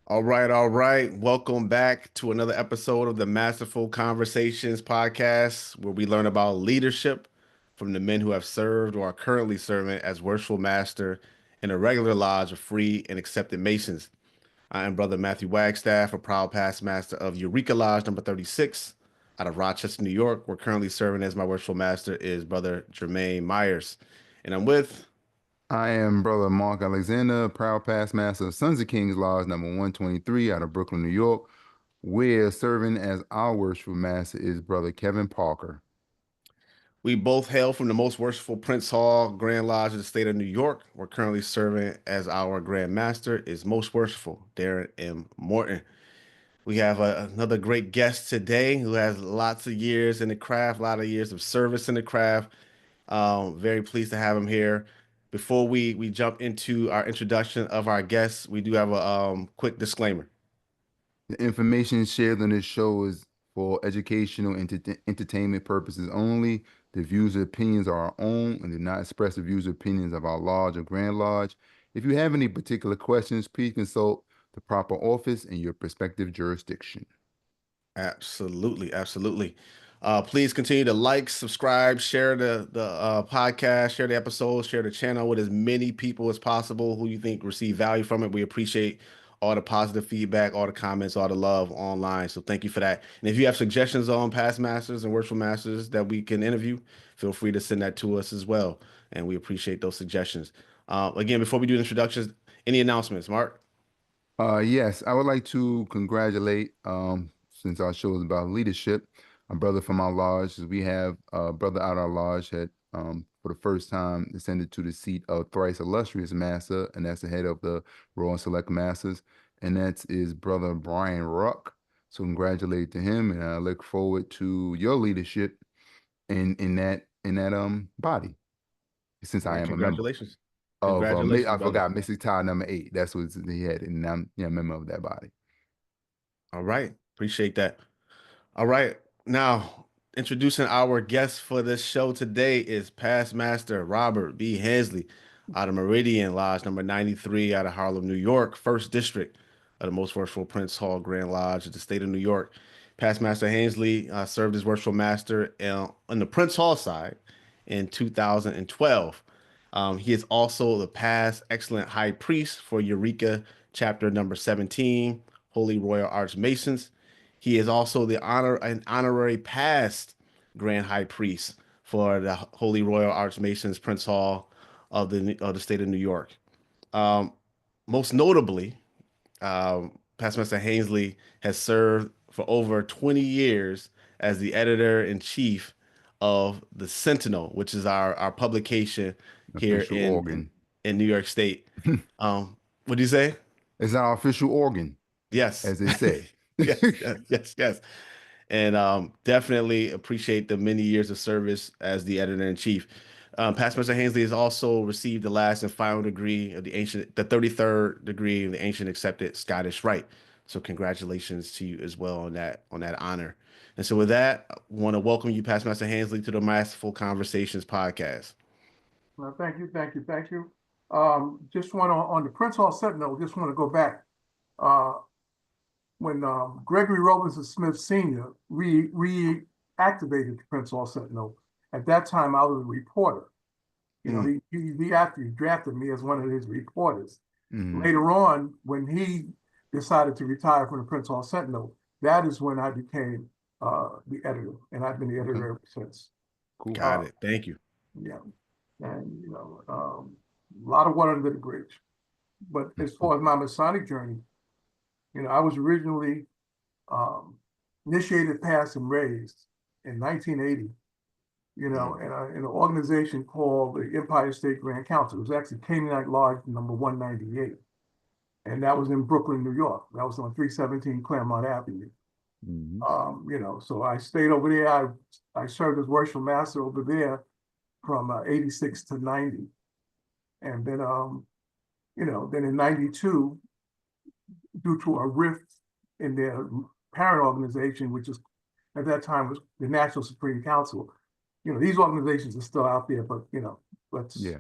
All right, all right. Welcome back to another episode of the Masterful Conversations podcast, where we learn about leadership from the men who have served or are currently serving as Worshipful Master in a regular lodge of free and accepted Masons. I am Brother Matthew Wagstaff, a proud past master of Eureka Lodge number 36 out of Rochester, New York, where currently serving as my Worshipful Master is Brother Jermaine Myers. And I'm with I am Brother Mark Alexander, proud past master of Sons of Kings Lodge number 123 out of Brooklyn, New York, where serving as our worshipful master is Brother Kevin Parker. We both hail from the most worshipful Prince Hall Grand Lodge of the state of New York. We're currently serving as our Grand Master is most worshipful Darren M. Morton. We have another great guest today who has lots of years in the craft, a lot of years of service in the craft. Very pleased to have him here. Before we jump into our introduction of our guests, we do have a quick disclaimer. The information shared on this show is for educational and entertainment purposes only. The views and opinions are our own and do not express the views or opinions of our lodge or Grand Lodge. If you have any particular questions, please consult the proper office in your prospective jurisdiction. Absolutely, absolutely. Please continue to like, subscribe, share the podcast, share the episodes, share the channel with as many people as possible who you think receive value from it. We appreciate all the positive feedback, all the comments, all the love online. So thank you for that. And if you have suggestions on past masters and worshipful masters that we can interview, feel free to send that to us as well. And we appreciate those suggestions. Again, before we do introductions, any announcements, Mark? Yes, I would like to congratulate, since our show is about leadership, a brother from our lodge. We have a brother out our lodge that, for the first time, ascended to the seat of thrice illustrious master, and that's the head of the Royal and Select Masters, and that is Brother Brian Ruck. So congratulate to him, and I look forward to your leadership in that body, since All I right, am a member congratulations. of Congratulations, I brother. forgot Mystic Tile number 8. That's what he had, and I'm a member of that body. All right. Appreciate that. All right. Now, introducing our guest for this show today is past master Robert B. Hansley out of Meridian Lodge number 93 out of Harlem, New York, first district of the most worshipful Prince Hall Grand Lodge of the state of New York. Past Master Hansley served as worshipful master on the Prince Hall side in 2012. He is also the past excellent high priest for Eureka chapter number 17, Holy Royal Archmasons. He is also an honorary past Grand High Priest for the Holy Royal Archmasons Prince Hall of the state of New York. Um, Most notably, Past Master Hansley has served for over 20 years as the editor in chief of the Sentinel, which is our publication here Official organ. in New York State. What do you say? It's our official organ, Yes. as they say. Yes, yes, yes, yes. And definitely appreciate the many years of service as the editor in chief. Past Master Hansley has also received the last and final degree of the 33rd degree of the Ancient Accepted Scottish Rite. So congratulations to you as well on that honor. And so with that, I want to welcome you, Past Master Hansley, to the Masterful Conversations podcast. Well, thank you, thank you, thank you. Just want to, on the Prince Hall Sentinel, just want to go back. Uh, when Gregory Robinson Smith Sr. reactivated the Prince Hall Sentinel, at that time I was a reporter. You know, Mm, he actually drafted me as one of his reporters. Mhm. Later on, when he decided to retire from the Prince Hall Sentinel, that is when I became the editor, and I've been the Okay, editor ever since. cool. got Uh, it. Thank you. yeah, and a lot of water under the bridge. But as far as my Masonic journey, I was originally um, initiated, passed, and raised in 1980. Mm, In an organization called the Empire State Grand Council. It was actually Canaanite Lodge number 198, and that was in Brooklyn, New York. That was on 317 Claremont Avenue. Mhm. So I stayed over there. I served as worshipful master over there from 86 to 90. And then in 92, due to a rift in their parent organization, which is at that time was the National Supreme Council. These organizations are still out there, but let's Yeah.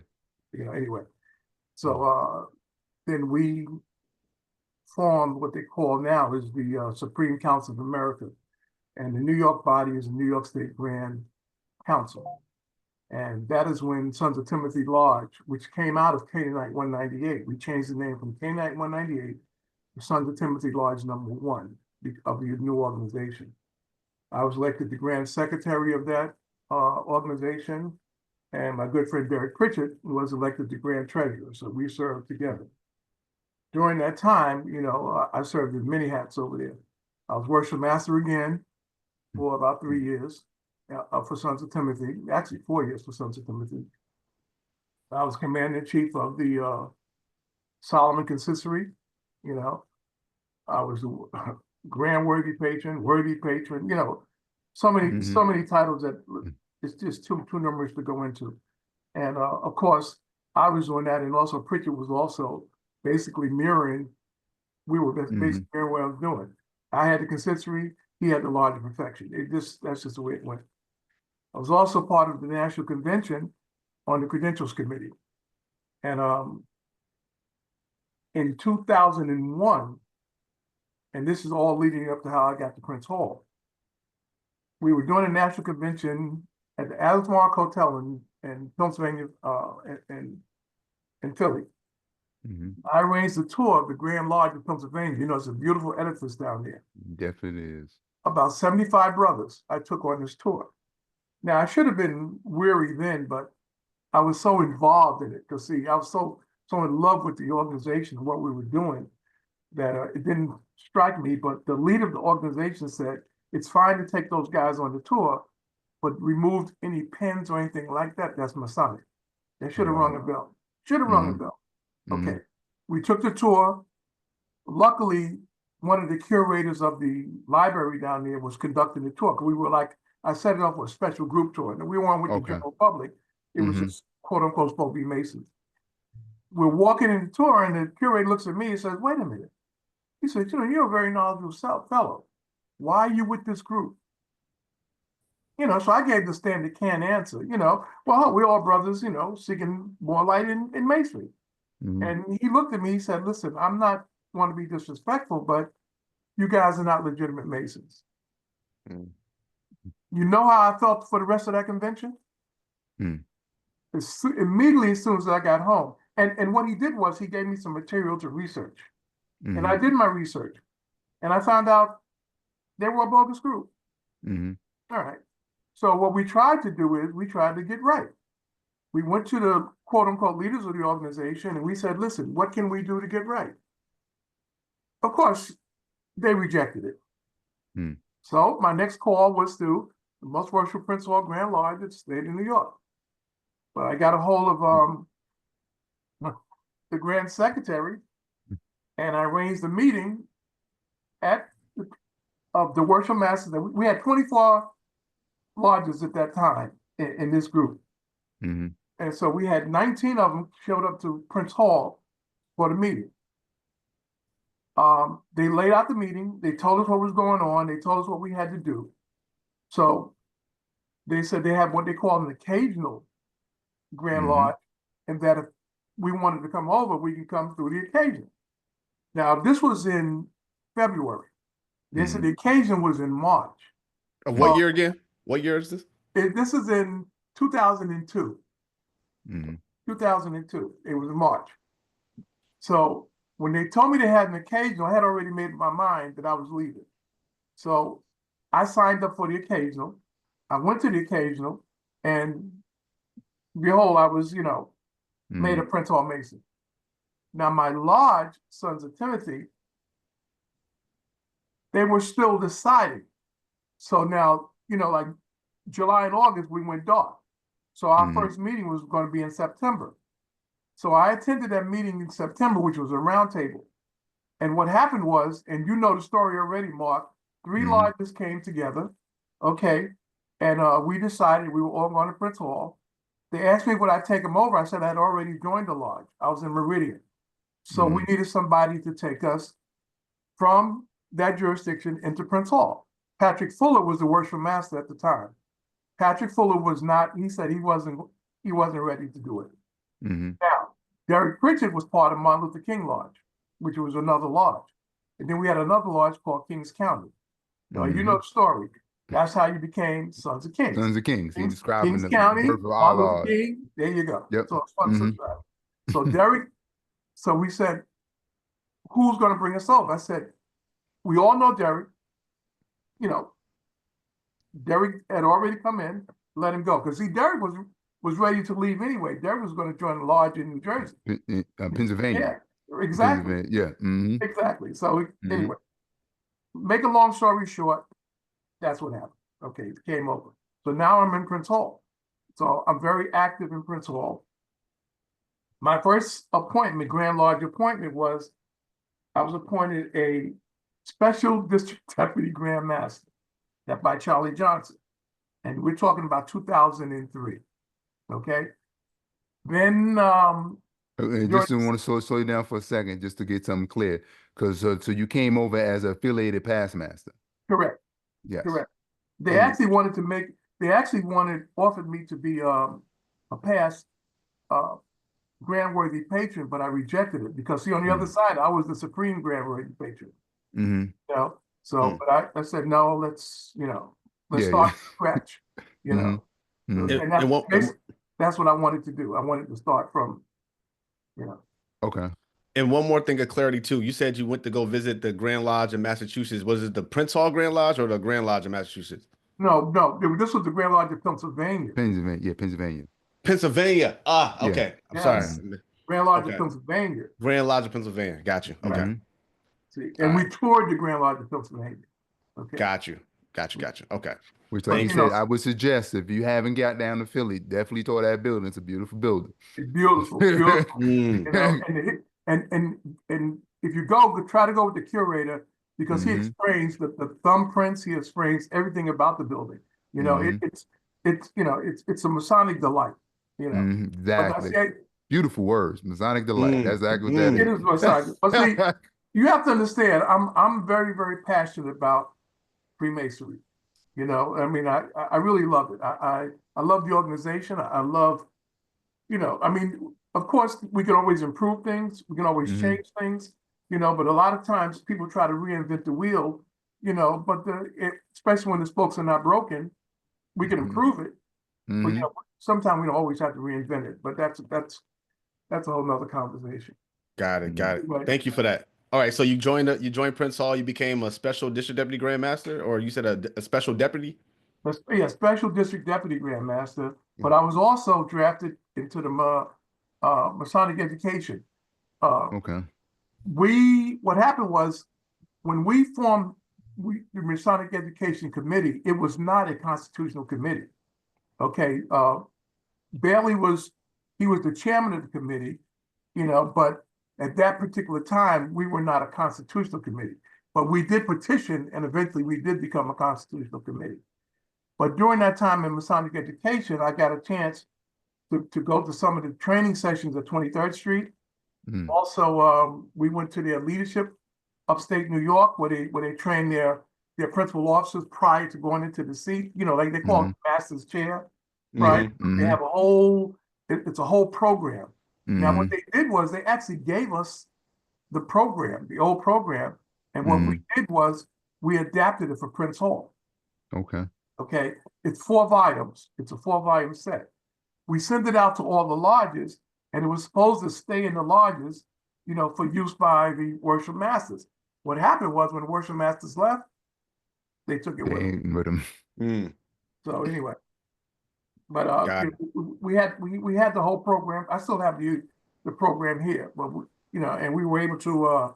anyway. So Mhm. then we formed what they call now is the Supreme Council of America. And the New York body is the New York State Grand Council. And that is when Sons of Timothy Lodge, which came out of Canaanite 198, we changed the name from Canaanite 198 to Sons of Timothy Lodge #1 of the new organization. I was elected the Grand Secretary of that organization, and my good friend Derek Pritchett was elected the Grand Treasurer, so we served together. During that time, you know, I served in many hats over there. I was Worship Master again for about 3 years for Sons of Timothy, actually 4 years for Sons of Timothy. I was Commander-in-Chief of the Solomon Consistory, you know. I was Grand Worthy Patron, you know, so many titles that it's just too numerous to go into. And of course, I was doing that, and also Pritchett was also basically mirroring, we were basically mirroring what I was doing. I had the consistory, he had the Lodge of Perfection. That's just the way it went. I was also part of the National Convention on the Credentials Committee. And in 2001, and this is all leading up to how I got to Prince Hall, we were doing a national convention at the Asmark Hotel in Pennsylvania, in Philly. I arranged a tour of the Grand Lodge of Pennsylvania. You know, it's a beautiful edifice down there. Definitely is. About 75 brothers I took on this tour. Now, I should have been weary then, but I was so involved in it. Because, see, I was so in love with the organization and what we were doing that it didn't strike me. But the leader of the organization said, it's fine to take those guys on the tour, but removed any pens or anything like that. That's Masonic. They should have rung a bell. Should have rung a bell. Okay. We took the tour. Luckily, one of the curators of the library down there was conducting the tour. We were like, I set it up for a special group tour. And we weren't with the general public. It was just quote unquote supposed to be Masons. We're walking in the tour, and the curator looks at me and says, wait a minute. He said, you know, you're a very knowledgeable fellow. Why are you with this group? You know, so I gave the standard canned answer, you know, well, we're all brothers, you know, seeking more light in Masonry. And he looked at me, he said, listen, I'm not want to be disrespectful, but you guys are not legitimate Masons. You know how I felt for the rest of that convention? Immediately as soon as I got home. And what he did was he gave me some material to research. And I did my research. And I found out they were a bogus group. All right. So what we tried to do is we tried to get right. We went to the quote unquote leaders of the organization and we said, listen, what can we do to get right? Of course, they rejected it. So my next call was to the Most Worshipful Prince Hall Grand Lodge at the state of New York. But I got a hold of the Grand Secretary, and I arranged a meeting of the Worship Masters. We had 24 lodges at that time in this group. And so we had 19 of them showed up to Prince Hall for the meeting. They laid out the meeting. They told us what was going on. They told us what we had to do. So they said they have what they call an occasional Grand Lodge, and that if we wanted to come over, we can come through the occasion. Now, this was in February. They said the occasion was in March. Of what year again? What year is this? This is in 2002. 2002. It was in March. So when they told me they had an occasional, I had already made up my mind that I was leaving. So I signed up for the occasional. I went to the occasional, and behold, I was, you know, made a Prince Hall Mason. Now, my lodge, Sons of Timothy, they were still deciding. So now, you know, like July and August, we went dark. So our first meeting was going to be in September. So I attended that meeting in September, which was a roundtable. And what happened was, and you know the story already, Mark, 3 lodges came together, okay, and we decided we were all going to Prince Hall. They asked me would I take them over. I said I had already joined the lodge. I was in Meridian. So we needed somebody to take us from that jurisdiction into Prince Hall. Patrick Fuller was the Worshipful Master at the time. Patrick Fuller was not, he said he wasn't ready to do it. Now, Derek Pritchett was part of Martin Luther King Lodge, which was another lodge. And then we had another lodge called Kings County. Now, you Mm-hmm. know the story. That's how you became Sons of Kings. Sons of Kings. He describing Kings the County, birth of our Father of Lord. the King. There you go. Yep. So it's fun to Mhm. subscribe. So Derek, so we said, who's going to bring us over? I said, we all know Derek. You know, Derek had already come in, let him go. Because see, Derek was ready to leave anyway. Derek was going to join the lodge in New Jersey. Pennsylvania. Yeah, exactly. Pennsylvania. Yeah. Mm-hmm. Exactly. So Mhm. anyway, make a long story short, that's what happened. Okay, it came over. So now I'm in Prince Hall. So I'm very active in Prince Hall. My first appointment, Grand Lodge appointment, was I was appointed a special district deputy Grand Master, that by Charlie Johnson. And we're talking about 2003. Okay. Then And just want to slow you down for a second, just to get something clear, because so you came over as an affiliated past master. correct. Yes. Correct. They actually offered me to be a past grand worthy patron, but I rejected it because see, on the other side, I was the supreme grand worthy patron. Mm-hmm. You know, so but I said no, let's start from scratch. You know, and that's what I wanted to do. I wanted to start from, you know. Okay. And one more thing of clarity too. You said you went to go visit the Grand Lodge in Massachusetts. Was it the Prince Hall Grand Lodge or the Grand Lodge in Massachusetts? No, this was the Grand Lodge of Pennsylvania. Pennsylvania, yeah, Pennsylvania. Pennsylvania. Ah, okay. I'm sorry. Grand Lodge of Pennsylvania. Grand Lodge of Pennsylvania. Got you. Okay. See, and we toured the Grand Lodge of Pennsylvania. Okay. Got you. Okay. Which, like you said, I would suggest if you haven't got down to Philly, definitely tour that building. It's a beautiful building. It's beautiful, beautiful. You know, and if you go, try to go with the curator because he explains the thumbprints, he explains everything about the building. You know, it's a Masonic delight. You know, exactly. Beautiful words, Masonic delight. That's exactly what that is. It is Masonic. But see, you have to understand, I'm very, very passionate about Freemasonry. You know, I mean, I really love it. I love the organization. I love, you know, I mean, of course, we can always improve things. We can always change things, you know, but a lot of times people try to reinvent the wheel, you know, but especially when the spokes are not broken, we can improve it. But, you know, sometimes we don't always have to reinvent it, but that's a whole nother conversation. Got it. Thank you for that. All right, so you joined Prince Hall. You became a special district deputy Grand Master, or you said a special deputy? Yeah, special district deputy Grand Master. But I was also drafted into the Masonic education. Okay. What happened was when we formed the Masonic Education Committee, it was not a constitutional committee. Okay. Bailey was the chairman of the committee, you know, but at that particular time, we were not a constitutional committee, but we did petition and eventually we did become a constitutional committee. But during that time in Masonic education, I got a chance to go to some of the training sessions at 23rd Street. Also, we went to their leadership upstate New York where they train their principal officers prior to going into the seat. You know, like they call it master's chair, right? They have it's a whole program. Now, what they did was they actually gave us the program, the old program. And what we did was we adapted it for Prince Hall. Okay. It's 4 volumes. It's a 4-volume set. We sent it out to all the lodges and it was supposed to stay in the lodges, you know, for use by the worship masters. What happened was when the worship masters left, they took it with them. So anyway. But we had the whole program. I still have the program here, but you know, and we were able to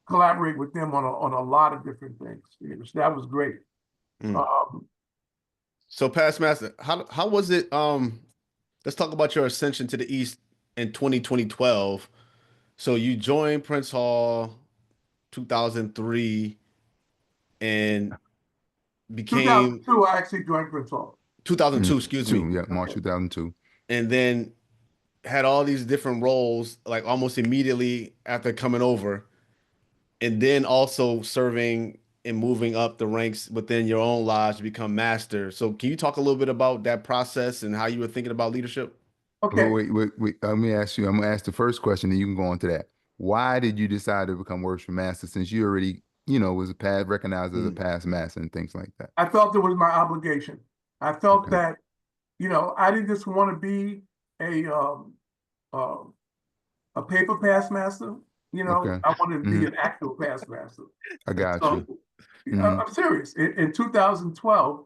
collaborate with them on a lot of different things. That was great. So, past master, how was it? Let's talk about your ascension to the East in 2012. So you joined Prince Hall 2003 and became 2002. I actually joined Prince Hall. 2002, excuse me. Yeah, March 2002. And then had all these different roles, like almost immediately after coming over, and then also serving and moving up the ranks within your own lodge to become master. So can you talk a little bit about that process and how you were thinking about leadership? Okay. Wait. Let me ask you. I'm gonna ask the first question, and you can go on to that. why did you decide to become worship master since you already, you know, was a past recognized as a Mm. past master and things like that? I felt it was my obligation. I felt Okay. that, you know, I didn't just want to be a uh, a paper past master. You know, Okay. I wanted to be Hmm. an actual past master. I And got you. so Hmm. I'm serious. In 2012,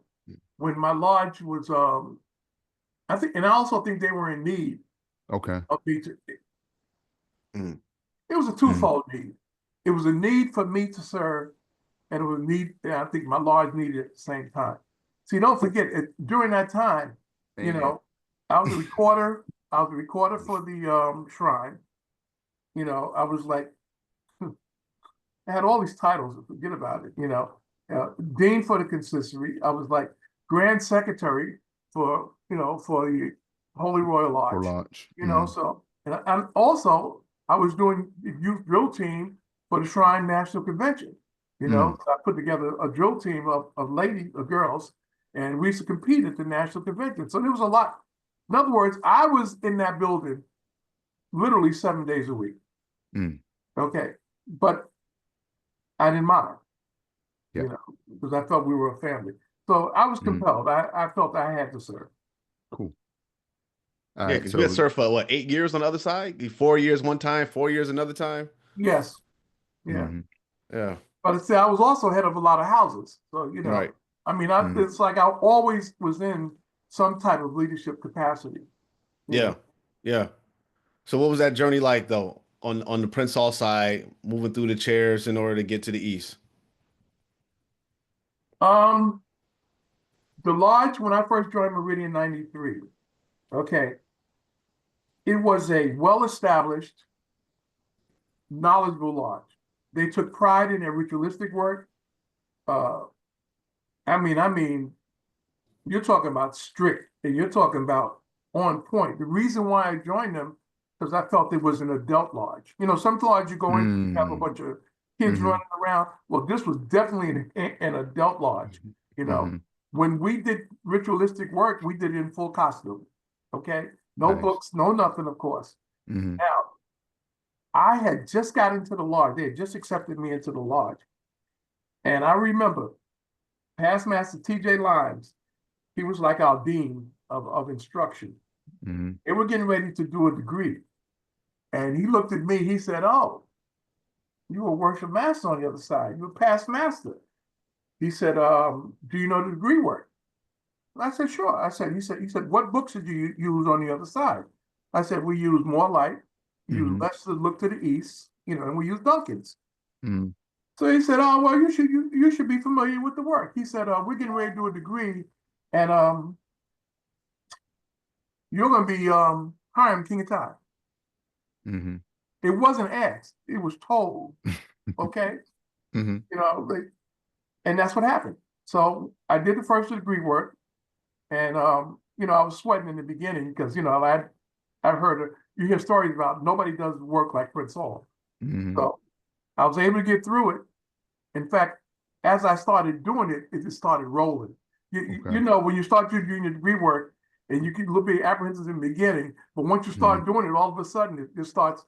when my lodge was, I think, and I also think they were in need Okay. of me to. Mm. It was a Mm. twofold need. It was a need for me to serve, and it was a need. And I think my lodge needed it at the same time. See, don't forget, during that time, you Amen. know, I was a recorder. I was a recorder for the shrine. You know, I was like, I had all these titles. Forget about it. You know, dean for the consistory. I was like grand secretary for, you know, for the Holy Royal For Lodge. launch. You know, so and also I was doing the youth drill team for the Shrine National Convention. You know, so I put together a drill team of girls, and we used to compete at the national convention. So there was a lot. In other words, I was in that building literally 7 days a week. Mm. Okay, but I didn't mind, Yeah. you know, because I felt we were a family. So I was Mm. compelled. I felt I had to serve. Cool. All Yeah, right. because you had So served for what, 8 years on the other side? 4 years one time, 4 years another time. Yes, yeah. mhm. Yeah, But see, I was also head of a lot of houses. So, you know, right. I mean, Mhm. it's like I always was in some type of leadership capacity, you Yeah, know. yeah. So what was that journey like though on the Prince Hall side, moving through the chairs in order to get to the east? Um, the lodge, when I first joined Meridian 93, okay, it was a well-established, knowledgeable lodge. They took pride in their ritualistic work. Uh, I mean, you're talking about strict, and you're talking about on point. The reason why I joined them, because I felt it was an adult lodge. You know, some lodge you go in, you have a Mm. bunch of kids Mhm. running around. Well, this was definitely an adult lodge. You know, Mhm. when we did ritualistic work, we did it in full costume. Okay, no Nice. books, no nothing, of course. Mhm. Now, I had just got into the lodge. They had just accepted me into the lodge, and I remember past master T.J. Limes. He was like our dean of instruction. Mhm. They were getting ready to do a degree. And he looked at me, he said, "Oh, you were worship master on the other side. You're past master." He said, "Do you know the degree work?" And I said, "Sure." He said, "What books did you use on the other side?" I said, "We use More Light, use Mhm. Less to Look to the East, you know, and we use Duncan's." Mhm. So he said, "Oh, well, you should be familiar with the work." He said, "We're getting ready to do a degree, and you're gonna be Hiram King of Time." Mhm. It wasn't asked, it was told. Okay. Mhm. You know, and that's what happened. So I did the first degree work, and you know, I was sweating in the beginning because you know, I've heard you hear stories about nobody does work like Prince Hall. Mhm. So I was able to get through it. In fact, as I started doing it, it just started rolling. You Okay. know, when you start doing your degree work and you get a little bit apprehensive in the beginning, but once you Mhm. start doing it, all of a sudden it starts,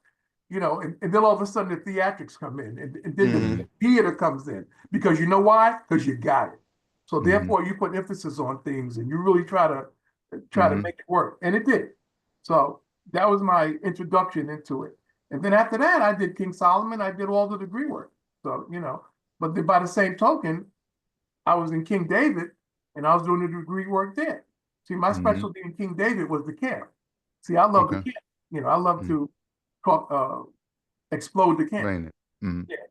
you know, and then all of a sudden the theatrics come in, and then Hmm. the theater comes in because you know why? Because you got it. So Mhm. therefore, you put emphasis on things and you really try to Mhm. make it work, and it did. So that was my introduction into it. And then after that, I did King Solomon. I did all the degree work. So you know, but then by the same token, I was in King David and I was doing the degree work there. See, my Mhm. specialty in King David was the camp. See, I love the Okay. camp. You know, I love Mhm. to talk, explode the camp. Explain it. Mhm. Yeah.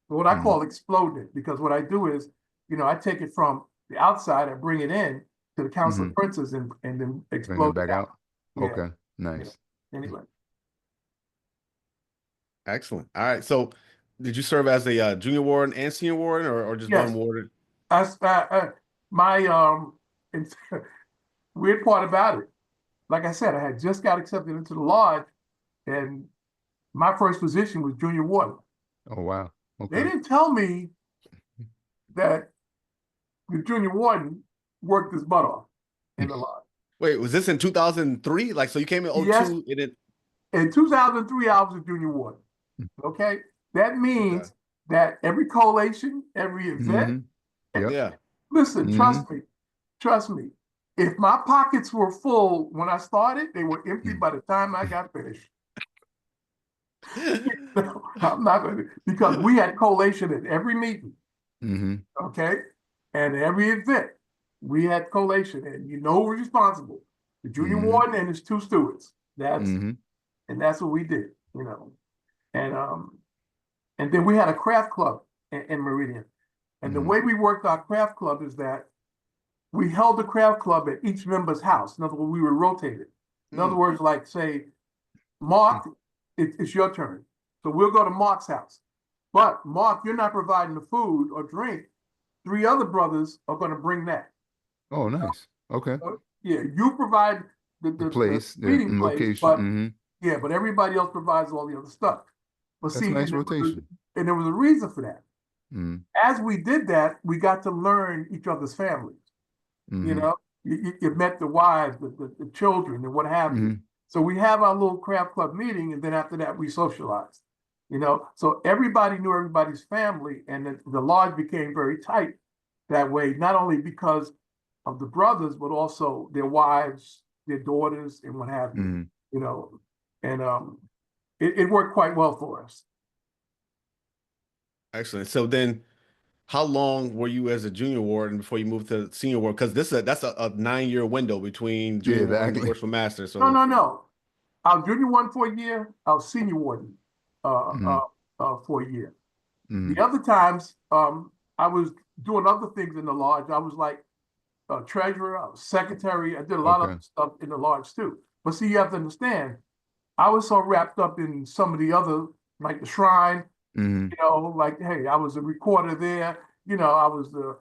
What I Mhm. call explode it, because what I do is, you know, I take it from the outside and bring it in to the Council of Mhm. Princes and then Bring it explode back it out. out. Yeah. Okay. Yeah. Nice. Anyway. Excellent. All right. So did you serve as a junior warden and senior warden or just one Yes. warden? My it's, weird part about it, like I said, I had just got accepted into the lodge, and my first position was junior warden. Oh wow. They Okay. didn't tell me that the junior warden worked his butt off in the lodge. Wait, was this in 2003? Like, so you came in Yes, 02 and it, in 2003, I was a junior warden. Okay, that means Okay. that every collation, every event, Mm-hmm. Yep. Yeah. listen, Mm-hmm. trust me. If my pockets were full when I started, they were empty by the time I got finished. No, I'm not going to, because we had collation at every meeting, Mm-hmm. okay? And every event, we had collation, and you know who's responsible. The junior Mm-hmm. warden and his two stewards. Mm-hmm. And that's what we did, and then we had a craft club in Meridian. And the Mm-hmm. way we worked our craft club is that we held the craft club at each member's house. In other words, we were rotated. In other words, like say, Mark, it's your turn. So we'll go to Mark's house. But Mark, you're not providing the food or drink. Three other brothers are going to bring that. Oh, nice. Okay. Yeah, you provide The the place, the meeting place, location. but Mm-hmm. yeah, but everybody else provides all the other stuff. But That's see, nice rotation. and there was a reason for that. Mm-hmm. As we did that, we got to learn each other's families. You Mm-hmm. know, you met the wives, the children, and what have you. Mm-hmm. So we have our little craft club meeting, and then after that, we socialized. So everybody knew everybody's family, and the lodge became very tight that way, not only because of the brothers, but also their wives, their daughters, and what have you. Mm-hmm. You know, and it worked quite well for us. Excellent. So then, how long were you as a junior warden before you moved to senior warden? Because that's a 9 year window between Yeah, junior warden and exactly. worshipful master. No, So no, no. Our junior one for a year, our senior warden Mm-hmm. for a year. Mm-hmm. The other times, I was doing other things in the lodge. I was like a treasurer, I was secretary. I did a lot of Okay. stuff in the lodge too. But see, you have to understand, I was so wrapped up in some of the other, like the shrine, Mm-hmm. like, hey, I was a recorder there. I was the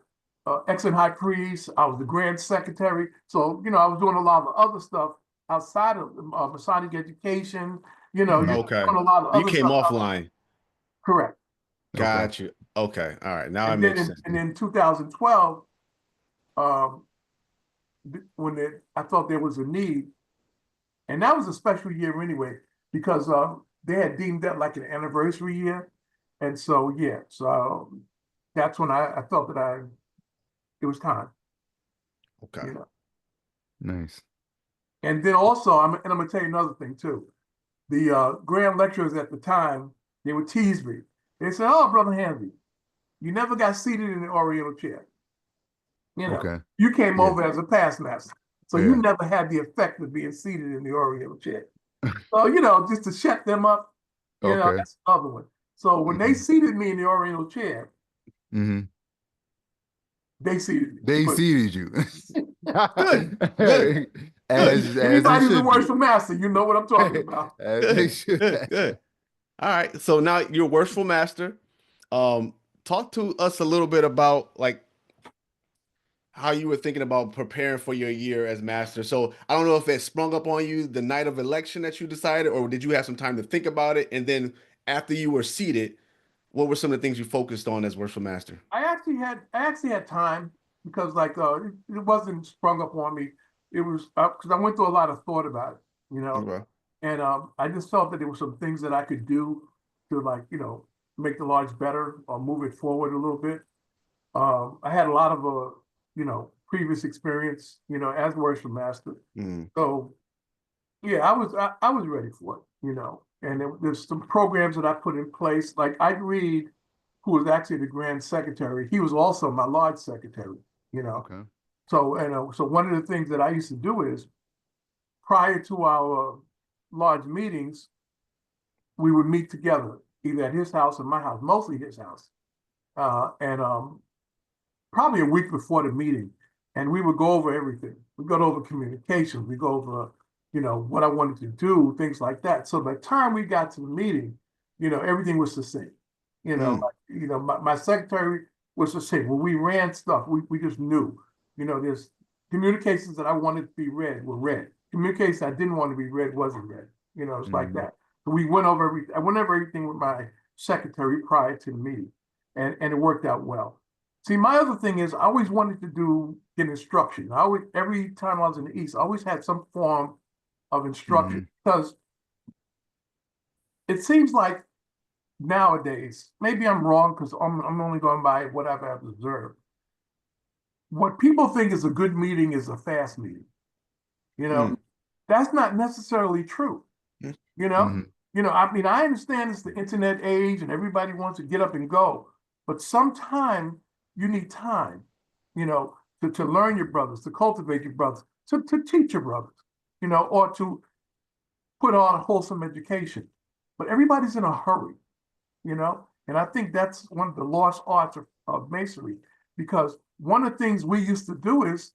ex-and high priest. I was the grand secretary. So, I was doing a lot of other stuff outside of Masonic education. You're Mm-hmm. okay, doing a lot of you other came stuff. offline. Correct. Okay. Got you. Okay, all right, now it And then makes in, sense. and in 2012, um, when I thought there was a need, and that was a special year anyway, because they had deemed that like an anniversary year. And so, yeah, so that's when I felt that it was time, Okay. you know. Nice. And then also, I'm gonna tell you another thing too. The grand lecturers at the time, they would tease me. They said, "Oh, Brother Hansley, you never got seated in the Oriental chair. Okay. You came Yeah. over as a past master, so you Yeah. never had the effect of being seated in the Oriental chair." So, just to shut them up, Okay. that's another one. So when they Mm-hmm. seated me in the Oriental chair, Mm-hmm. they seated me. They But seated you. Good, good, good, As it anybody who's a should be. worshipful master, you know what I'm talking about. As they good, should good, have. good. All right. So now you're worshipful master. Talk to us a little bit about like how you were thinking about preparing for your year as master. So I don't know if it sprung up on you the night of election that you decided, or did you have some time to think about it? And then after you were seated, what were some of the things you focused on as worshipful master? I actually had time because like it wasn't sprung up on me. It was because I went through a lot of thought about it. Okay. And I just felt that there were some things that I could do to like, make the lodge better or move it forward a little bit. I had a lot of previous experience, as worship master. Mm, So yeah, I was ready for it. And there's some programs that I put in place. Like Reed, who was actually the grand secretary, he was also my lodge secretary. Okay. So one of the things that I used to do is prior to our lodge meetings, we would meet together, either at his house or my house, mostly his house. And probably a week before the meeting, and we would go over everything. We go over communications. We go over, what I wanted to do, things like that. So by the time we got to the meeting, everything was the same. mm, My secretary was the same. When we ran stuff, we just knew. There's communications that I wanted to be read were read. Communications I didn't want to be read wasn't read. It's like Mm-hmm. that. So we went over everything. I went over everything with my secretary prior to the meeting, and it worked out well. See, my other thing is I always wanted to get instruction. Every time I was in the East, I always had some form of Mm-hmm. instruction because it seems like nowadays, maybe I'm wrong because I'm only going by what I've observed. What people think is a good meeting is a fast meeting. You know, that's not necessarily true. Mm. You know, I mean, I understand it's the internet age and everybody wants to get up and go, but sometimes you need time, to learn your brothers, to cultivate your brothers, to teach your brothers, or to put on wholesome education. But everybody's in a hurry, and I think that's one of the lost arts of Masonry, because one of the things we used to do is,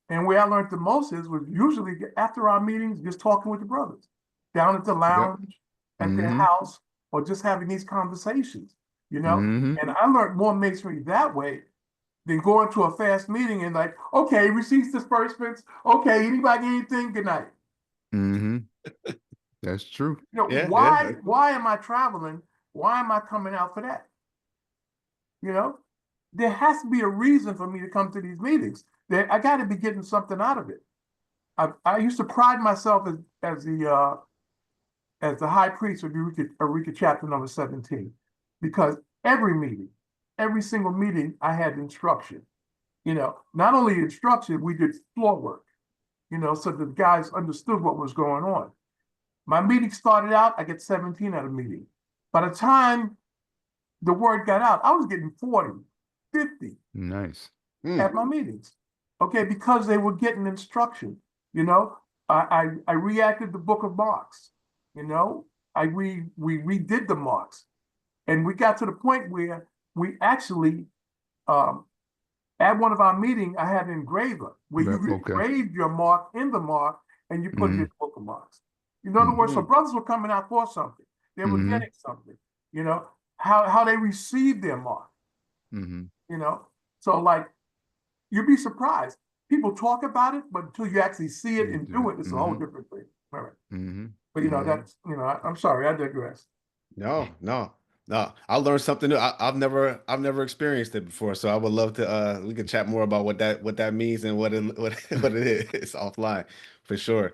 and where I learned the most is, was usually after our meetings, just talking with the brothers down at the lounge, at their house, or just having these conversations, And I learned more Masonry that way than going to a fast meeting and like, okay, receipts, disbursements, okay, anybody anything, good night. That's true. Why am I traveling? Why am I coming out for that? There has to be a reason for me to come to these meetings. I got to be getting something out of it. I used to pride myself as the high priest of Eureka chapter number 17, because every single meeting, I had instruction. Not only instruction, we did floor work. So the guys understood what was going on. My meeting started out, I get 17 at a meeting. By the time the word got out, I was getting 40, 50. Nice. At my meetings. Okay, because they were getting instruction. I reacted the book of marks. We redid the marks. And we got to the point where we actually, at one of our meetings, I had an engraver where you engraved your mark in the mark and you put it in the book of marks. In other words, so brothers were coming out for something. They were getting something, how they received their mark. So like, you'd be surprised. People talk about it, but until you actually see it and do it, it's a whole different thing. All right. But that's, I'm sorry, I digress. No. I learned something new. I've never experienced it before, so I would love to. We can chat more about what that means and what it is offline, for sure.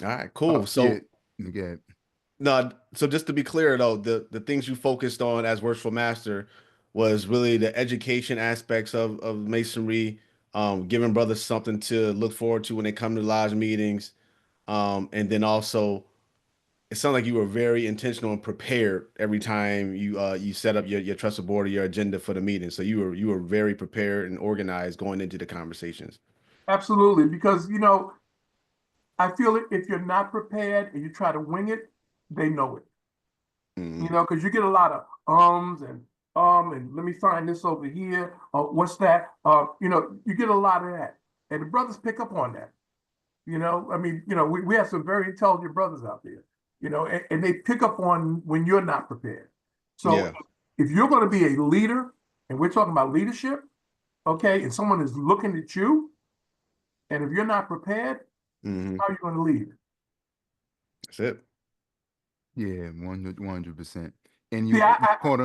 All right, cool. So no, so just to be clear though, the things you focused on as Worshipful Master was really the education aspects of Masonry, giving brothers something to look forward to when they come to lodge meetings, and then also it sounds like you were very intentional and prepared every time you set up your trusted board or your agenda for the meeting. So you were very prepared and organized going into the conversations. Absolutely, because I feel if you're not prepared and you try to wing it, they know it. Because you get a lot of and let me find this over here. What's that? You get a lot of that, and the brothers pick up on that. I mean, we have some very intelligent brothers out there. And they pick up on when you're not prepared. So if you're going to be a leader, and we're talking about leadership, okay, and someone is looking at you, and if you're not prepared, how are you going to lead? That's it. Yeah, 100%. And See, I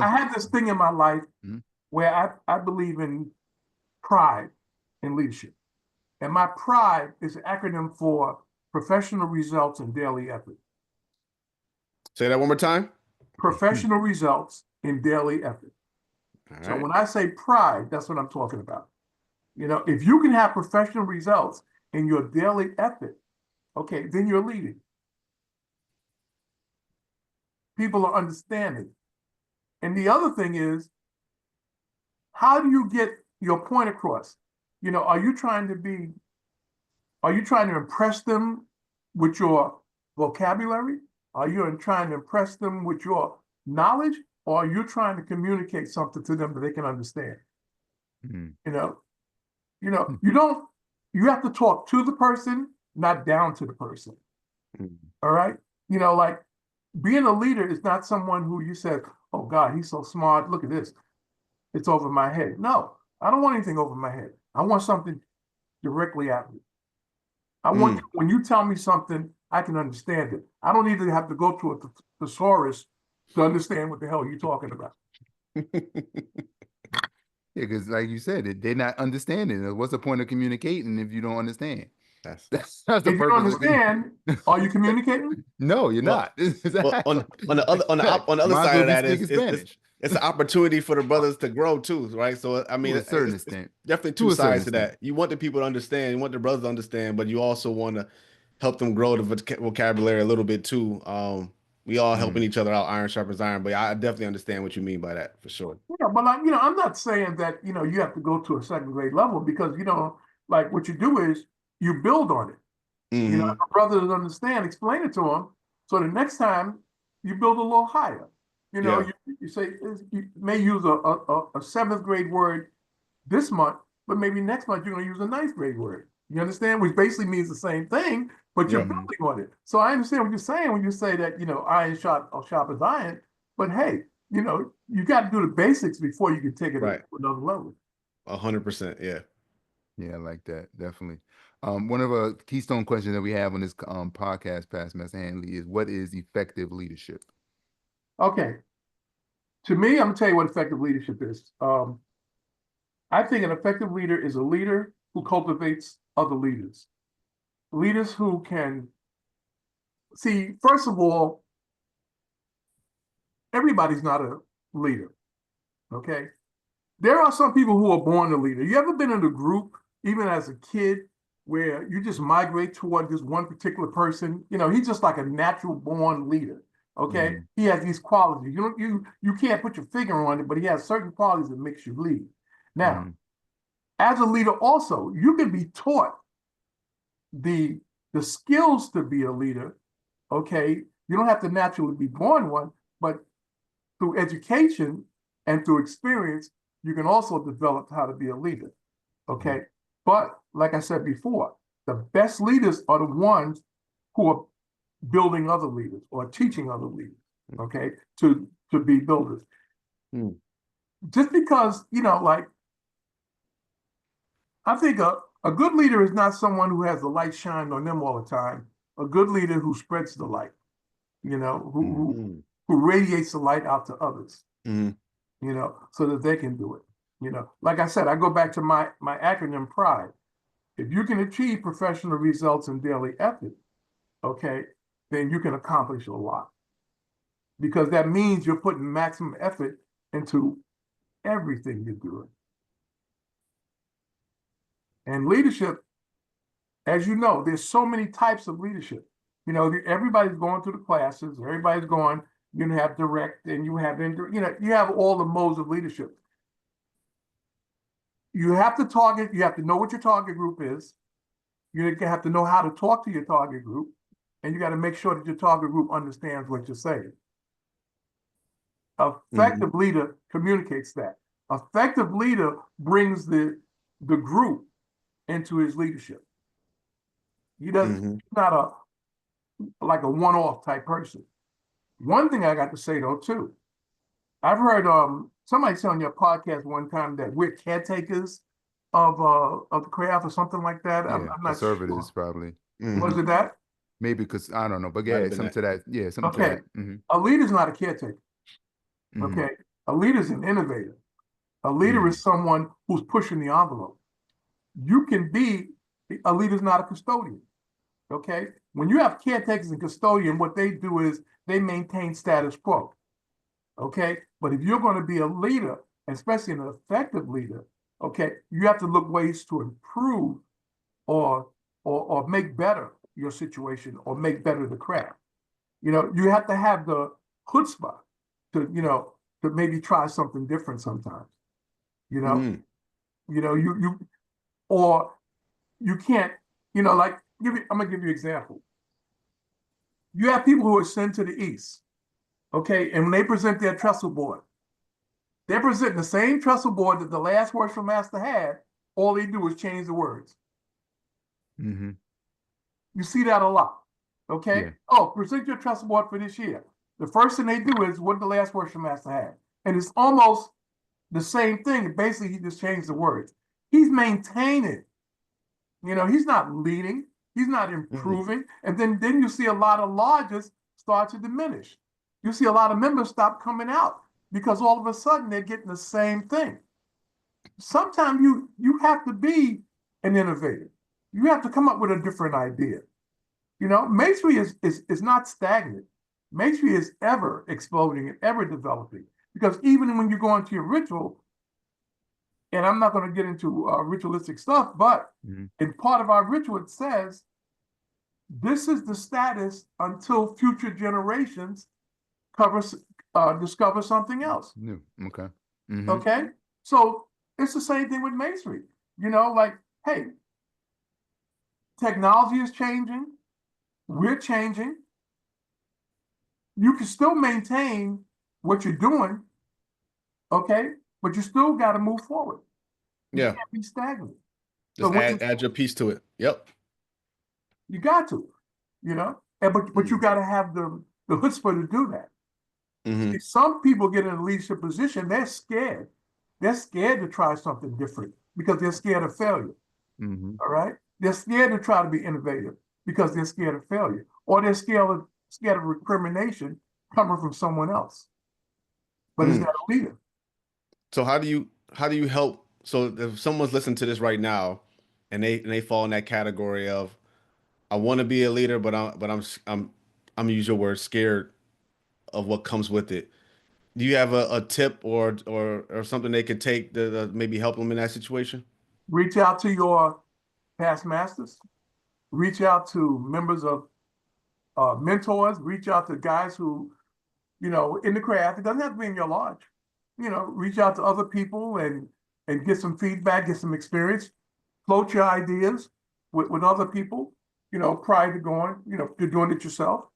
had this thing in my life where I believe in pride in leadership. And my PRIDE is an acronym for professional results and daily effort. Say that one more time. Professional results in daily effort. All so right. when I say pride, that's what I'm talking about. If you can have professional results in your daily effort, okay, then you're leading. People are understanding. And the other thing is, how do you get your point across? Are you trying to impress them with your vocabulary? Are you trying to impress them with your knowledge? Or are you trying to communicate something to them that they can understand? You have to talk to the person, not down to the person. All right. Like being a leader is not someone who you said, oh God, he's so smart. Look at this. It's over my head. No, I don't want anything over my head. I want something directly at me. I want when you tell me something, I can understand it. I don't even have to go to a thesaurus to understand what the hell you're talking about. Yeah, because like you said, they're not understanding. What's the point of communicating if you don't understand? That's That's the If you purpose don't of leadership. understand, are you communicating? No, you're well, not. well, Exactly. on the other Might as side well of be that is speaking Spanish it's an opportunity for the brothers to grow too, right? So I mean, to a certain it's extent. definitely To two a certain sides to extent. that. You want the people to understand, you want the brothers to understand, but you also want to help them grow the vocabulary a little bit too. We all helping Mm, each other out, iron sharpens iron. But I definitely understand what you mean by that for sure. Yeah, but I'm not saying that, you have to go to a second grade level because, like what you do is you build on it. If Hmm. a brother doesn't understand, explain it to him. So the next time you build a little higher. Yeah. You say you may use a seventh grade word this month, but maybe next month you're going to use a ninth grade word. You understand? Which basically means the same thing, but you're Yep. mm, building on it. So I understand what you're saying when you say that, iron sharp as iron, but hey, you got to do the basics before you can take it to Right. another level. 100%. Yeah. yeah, I like that. Definitely. One of the keystone questions that we have on this podcast, Past Master Hanley, is what is effective leadership? Okay. To me, I'm gonna tell you what effective leadership is. I think an effective leader is a leader who cultivates other leaders. Leaders who can see, first of all, everybody's not a leader. Okay. There are some people who are born a leader. You ever been in a group, even as a kid, where you just migrate toward this one particular person? He's just like a natural born leader. Okay. Mm, He has these qualities. You can't put your finger on it, but he has certain qualities that makes you lead. Now, mm, as a leader, also, you can be taught the the skills to be a leader. Okay. You don't have to naturally be born one, but through education and through experience, you can also develop how to be a leader. mm, Okay. But like I said before, the best leaders are the ones who are building other leaders or teaching other leaders, okay, to be builders. Mm. Just because, like I think a good leader is not someone who has the light shine on them all the time. A good leader who spreads the light, you know, who mm, who, Mm. who radiates the light out to others, Hmm. so that they can do it. Like I said, I go back to my acronym PRIDE. If you can achieve professional results in daily effort, okay, then you can accomplish a lot because that means you're putting maximum effort into everything you're doing. And leadership, as you know, there's so many types of leadership. Everybody's going through the classes, everybody's going, you have direct and you have you have all the modes of leadership. You have to target, you have to know what your target group is. You have to know how to talk to your target group, and you got to make sure that your target group understands what you're saying. Hmm. Effective leader communicates that. Effective leader brings the group into his leadership. He doesn't, Hmm. he's not like a one-off type person. One thing I got to say though, too, I've heard somebody say on your podcast one time that we're caretakers of the craft or something like that. I'm, yeah, I'm not sure. conservatives probably. Was Hmm. it that? Maybe because I don't know, but Might yeah, have been some that. to that. Yeah, some to Okay. that. Hmm. A leader's not a caretaker. Hmm. Okay. A leader is an innovator. A leader Mm, is someone who's pushing the envelope. You can be, a leader's not a custodian. Okay. When you have caretakers and custodian, what they do is they maintain status quo. Okay. But if you're going to be a leader, especially an effective leader, okay, you have to look ways to improve or or make better your situation or make better the craft. You have to have the chutzpah to maybe try something different sometimes. You know, Mm. you or you can't, like I'm gonna give you an example. You have people who ascend to the east, okay, and when they present their trestle board, they're presenting the same trestle board that the last worshipful master had. All they do is change the words. hmm. You see that a lot. Okay. Yeah. Oh, present your trestle board for this year. The first thing they do is what the last worship master had. And it's almost the same thing. Basically, he just changed the words. He's maintaining. He's not leading. He's not Mm. improving. And then you see a lot of lodges start to diminish. You see a lot of members stop coming out because all of a sudden they're getting the same thing. Sometimes you have to be an innovator. You have to come up with a different idea. You know, masonry is not stagnant. Masonry is ever exploding and ever developing. Because even when you go into your ritual, and I'm not going to get into ritualistic stuff, but in part of our ritual, it says, this is the status until future generations discover something else. Okay. Okay. So it's the same thing with masonry. You know, like, hey, technology is changing. We're changing. You can still maintain what you're doing, okay? But you still got to move forward. You Yeah. can't be stagnant. Just So add your piece to it. Yep. you got to, you know, but you got to have the chutzpah to do that. See, some people get in a leadership position, they're scared. They're scared to try something different because they're scared of failure. All right? They're scared to try to be innovative because they're scared of failure, or they're scared of recrimination coming from someone else. But it's not a leader. So how do you help? So if someone's listening to this right now, and they fall in that category of, I want to be a leader, but I'm gonna use your word, scared of what comes with it. Do you have a tip or something they could take to maybe help them in that situation? Reach out to your past masters. Reach out to members of mentors. Reach out to guys who, you know, in the craft. It doesn't have to be in your lodge. You know, reach out to other people and get some feedback, get some experience. Float your ideas with other people, you know, prior to going, you know, to doing it yourself.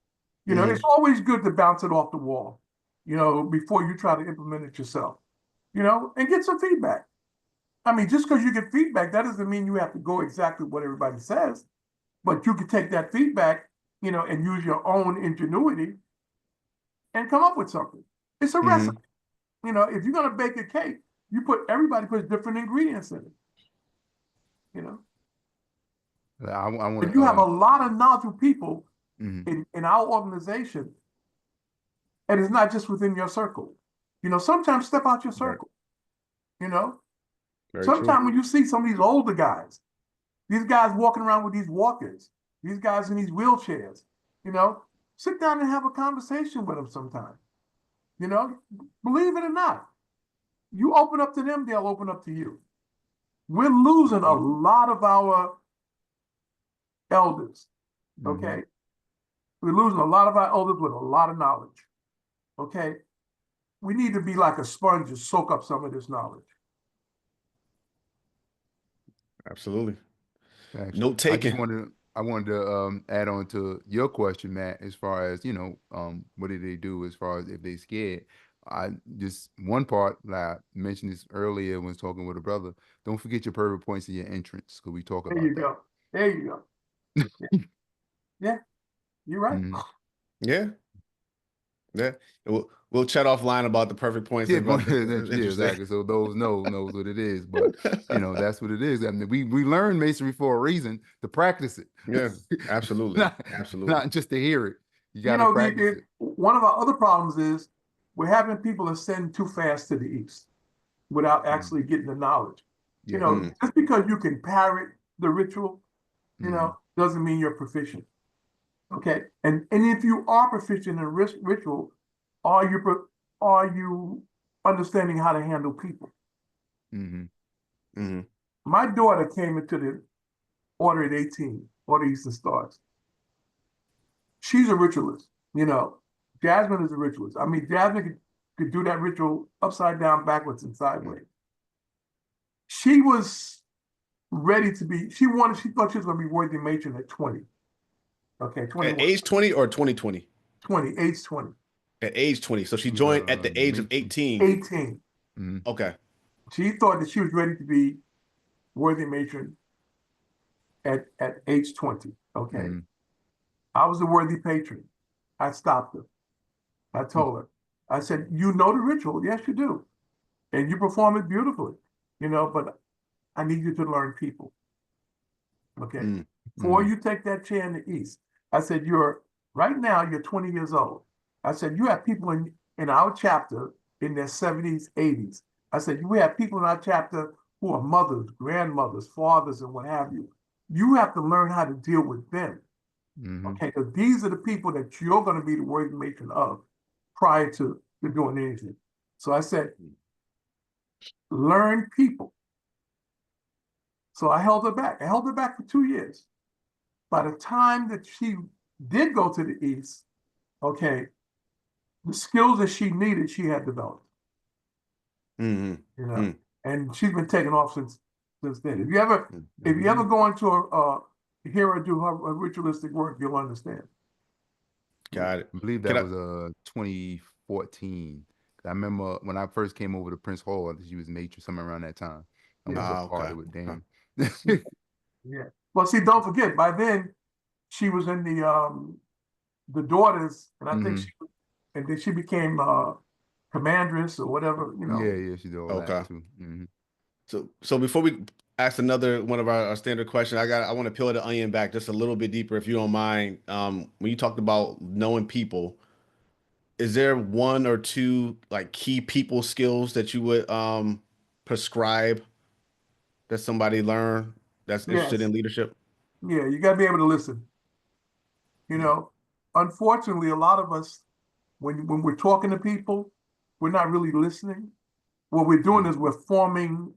You know, it's always good to bounce it off the wall, you know, before you try to implement it yourself, you know, and get some feedback. I mean, just because you get feedback, that doesn't mean you have to go exactly what everybody says, but you can take that feedback, you know, and use your own ingenuity and come up with something. It's a recipe. You know, if you're going to bake a cake, everybody puts different ingredients in it, you know. I want If you have a lot of knowledgeable people in our organization, and it's not just within your circle, you know, sometimes step out your circle, you know. Sometimes when you see some of these older guys, these guys walking around with these walkers, these guys in these wheelchairs, you know, sit down and have a conversation with them sometime. You know, believe it or not, you open up to them, they'll open up to you. We're losing a lot of our elders, okay? We're losing a lot of our elders with a lot of knowledge, okay? We need to be like a sponge and soak up some of this knowledge. Absolutely. Actually, Note taken. I wanted to add on to your question, Matt, as far as, you know, what do they do as far as if they scared? I just one part, like I mentioned this earlier when I was talking with a brother, don't forget your perfect points in your entrance, because we talk There about you that. go. There you go. Yeah, you're right. Yeah. Yeah. We'll chat offline about the perfect points. Yeah, Yeah, exactly. So those knows what it is, but you know, that's what it is. I mean, we learn masonry for a reason, to practice it. Yeah, absolutely. Not just to hear it. You got to know, practice it. one of our other problems is we're having people ascend too fast to the east without actually getting the knowledge. You know, just because you can parrot the ritual, you know, doesn't mean you're proficient. Okay, and if you are proficient in ritual, are you understanding how to handle people? My daughter came into the order at 18, Order Eastern Stars. She's a ritualist, you know. Jasmine is a ritualist. I mean, Jasmine could do that ritual upside down, backwards, and sideways. She was ready to be, she thought she was going to be worthy matron at 20. Okay, 21. At age 20 or 2020? 20, age 20. At age 20. So she joined at the age of 18. 18. Okay. She thought that she was ready to be worthy matron at age 20. Okay. I was a worthy patron. I stopped her. I told her, I said, you know the ritual. Yes, you do. And you perform it beautifully, you know, but I need you to learn people. Okay. Before you take that chair in the East, I said, right now, you're 20 years old. I said, you have people in our chapter in their 70s, 80s. I said, we have people in our chapter who are mothers, grandmothers, fathers, and what have you. you have to learn how to deal with them. Mhm. Okay, because these are the people that you're going to be the word matron of prior to doing anything. So I said, learn people. So I held her back. I held her back for 2 years. By the time that she did go to the East, okay, the skills that she needed, she had developed. Mm-hmm. You know, and she's been taking off since then. If you ever go into hear her do her ritualistic work, you'll understand. Got it. I believe Can that I? was 2014. I remember when I first came over to Prince Hall, she was matron somewhere around that time. I went to a party Okay. with Dan. Yeah. Well, see, don't forget, by then she was in the daughters, and I think Mhm. and then she became commandress or whatever, you know. Yeah, she did all Okay. that too. Mhm. So before we ask another one of our standard questions, I want to peel the onion back just a little bit deeper, if you don't mind. When you talked about knowing people, is there one or two like key people skills that you would prescribe that somebody learn that's interested Yes. in leadership? Yeah, you got to be able to listen. You Mm, know, unfortunately, a lot of us, when we're talking to people, we're not really listening. What we're doing mm, is we're forming,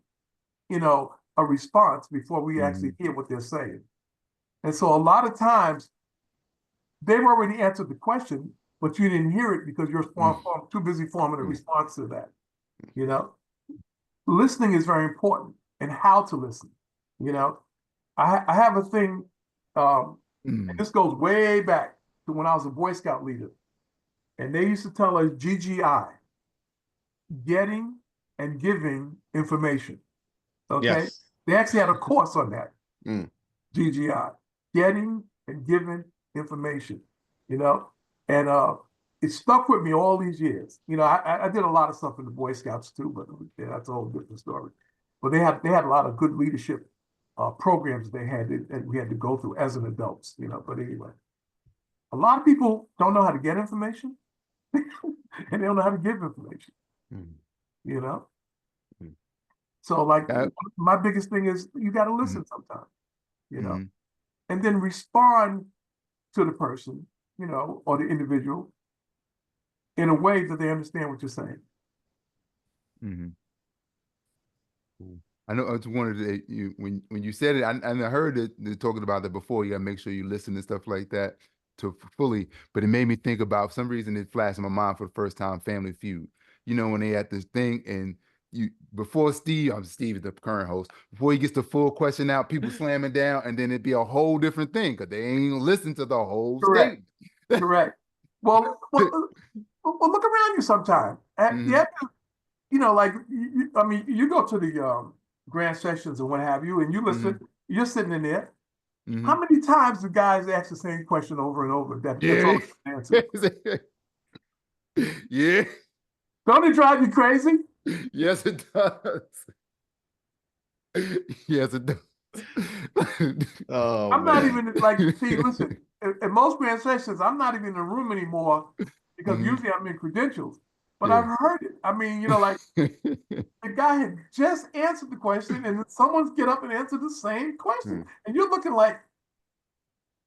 a response before we actually Mhm. hear what they're saying. And so a lot of times they've already answered the question, but you didn't hear it because you're too busy forming a mm, response to that. You know, listening is very important and how to listen. You know, I have a thing, and Mhm. this goes way back to when I was a Boy Scout leader. And they used to tell us GGI, getting and giving information. Okay. yes. They actually had a course on that, Mm, GGI, getting and giving information, you know, and it stuck with me all these years. I did a lot of stuff in the Boy Scouts too, but yeah, that's a whole different story. But they had a lot of good leadership programs they had that we had to go through as an adults, But anyway, a lot of people don't know how to get information and they don't know how to give information, Mhm. you know. Mhm. So like That- my biggest thing is you got to mhm. listen sometimes, you know, Mhm. and then respond to the person, or the individual in a way that they understand what you're saying. Mhm. Cool. I know I just wanted to when you said it, I heard it they're talking about that before. You gotta make sure you listen and stuff like that to fully. But it made me think about for some reason it flashed in my mind for the first time. Family Feud. When they had this thing and you before Steve is the current host. Before he gets the full question out, people slamming down, and then it'd be a whole different thing because they ain't gonna listen to the whole Correct. statement. Correct. Well, look around you sometime. Mhm. Yeah, like I mean, you go to the grand sessions or what have you, and you listen. Mhm. You're sitting in there. How Mhm. many times do guys ask the same question over and over? That's Yeah. all the answer. Yeah. Don't it drive you crazy? Yes, it does. Yes, it does. Oh I'm not man. even like, see, listen, in most grand sessions, I'm not even in the room anymore because Mhm. usually I'm in credentials. But Yeah. I've heard it. I mean, like the guy had just answered the question, and then someone's get up and answer the same question, and you're looking like,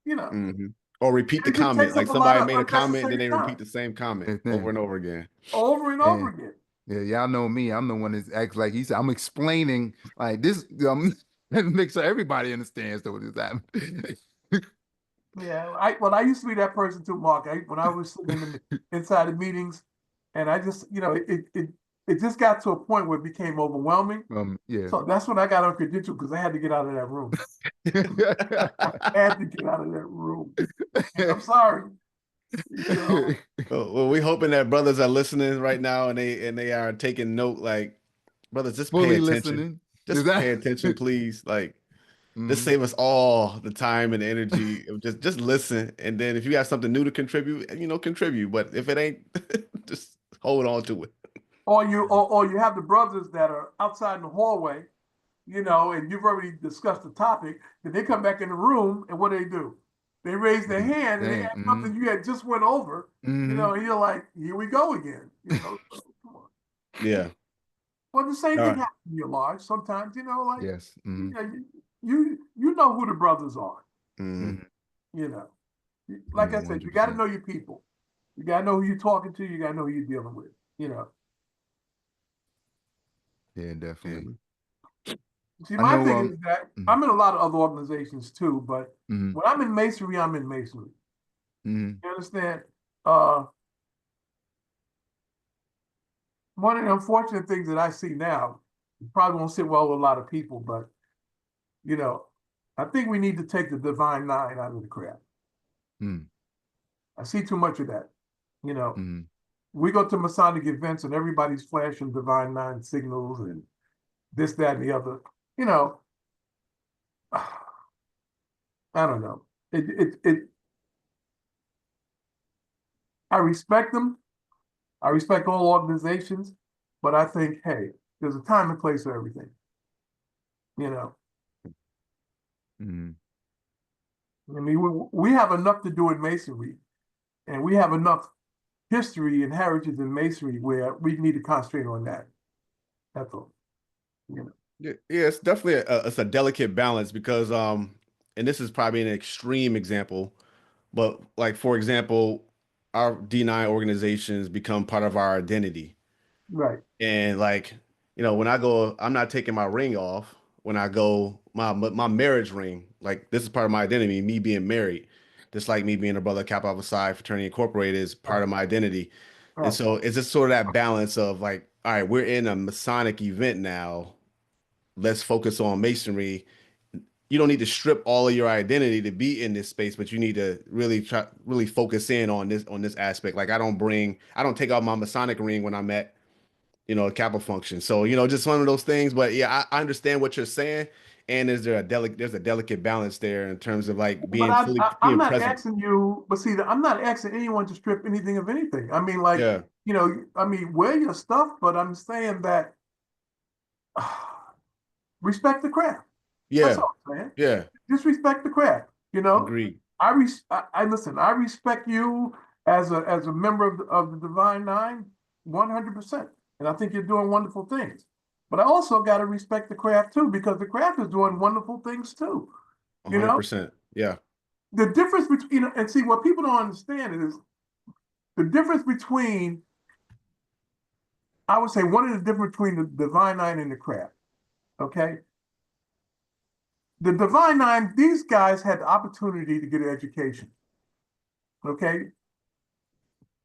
Mm-hmm. Or repeat the it just comment. takes Like up a lot somebody of made a comment, then unnecessary they time repeat the same comment Same over thing. and over again. over and over And again. yeah, y'all know me. I'm the one that acts like he said. I'm explaining like this. Make sure everybody understands what is happening. Yeah, I used to be that person too, Mark. When I was sitting inside the meetings, and I just, it just got to a point where it became overwhelming. Yeah. So that's when I got on credential because I had to get out of that room. I had to get out of that room. And I'm sorry, you know. Well, we hoping that brothers are listening right now and they are taking note. Like, brothers, just pay Fully attention. listening. Is Just that? pay attention, please. Like, just Mhm. save us all the time and energy. Just listen, and then if you have something new to contribute, contribute. But if it ain't, just hold on to it. Or you have the brothers that are outside in the hallway, and you've already discussed the topic, then they come back in the room and what do? They raise their hand and they Dang. ask something you had just went over, Mhm. and you're like, here we go again, So, come on. Yeah. Well, the same All thing right. happens in your lodge sometimes, like, Yes. you Mhm. know, you know who the brothers are. Mm. You know, like I said, you got to 100%. know your people. You got to know who you're talking to. You got to know who you're dealing with. You know. Yeah, definitely. See, I my know. thing is that I'm in a lot of other organizations too, but Mhm, when I'm in masonry, I'm in masonry. mhm, You understand? Uh, One of the unfortunate things that I see now, probably won't sit well with a lot of people, but you know, I think we need to take the divine nine out of the crap. mhm, I see too much of that. You know, mhm. we go to Masonic events and everybody's flashing divine nine signals and this, that, and the other. You know, I don't know. I respect them. I respect all organizations, but I think, hey, there's a time and place for everything. You know, Mhm. I mean, we have enough to do in masonry, and we have enough history and heritage in masonry where we need to concentrate on that. That's all. You know. Yeah, yeah, it's definitely it's a delicate balance because and this is probably an extreme example, but like for example, our D9 organizations become part of our identity. Right. And like, when I go, I'm not taking my ring off when I go my marriage ring. Like this is part of my identity, me being married. Just like me being a brother Kappa Alpha Psi Fraternity Incorporated is part Right. of my identity. And Right. so it's just sort of that balance of like, all right, we're in a Masonic event now. Let's focus on masonry. You don't need to strip all of your identity to be in this space, but you need to really focus in on this aspect. Like I don't take out my Masonic ring when I'm at a Kappa function. So, just one of those things. But yeah, I understand what you're saying. And there's a delicate balance there in terms of like But I'm being not present. asking you, but see, I'm not asking anyone to strip anything of anything. I mean, like, Yeah. I mean, wear your stuff, but I'm saying that respect the craft. That's Yeah. all I'm saying. Yeah. Just respect the craft. You know, Agreed. I listen. I respect you as a member of the Divine Nine, 100%, and I think you're doing wonderful things. But I also got to respect the craft too, because the craft is doing wonderful things too. You know, 100%. Yeah. the difference between and see what people don't understand is the difference between. I would say one of the difference between the Divine Nine and the craft. Okay, the Divine Nine, these guys had the opportunity to get an education. Okay,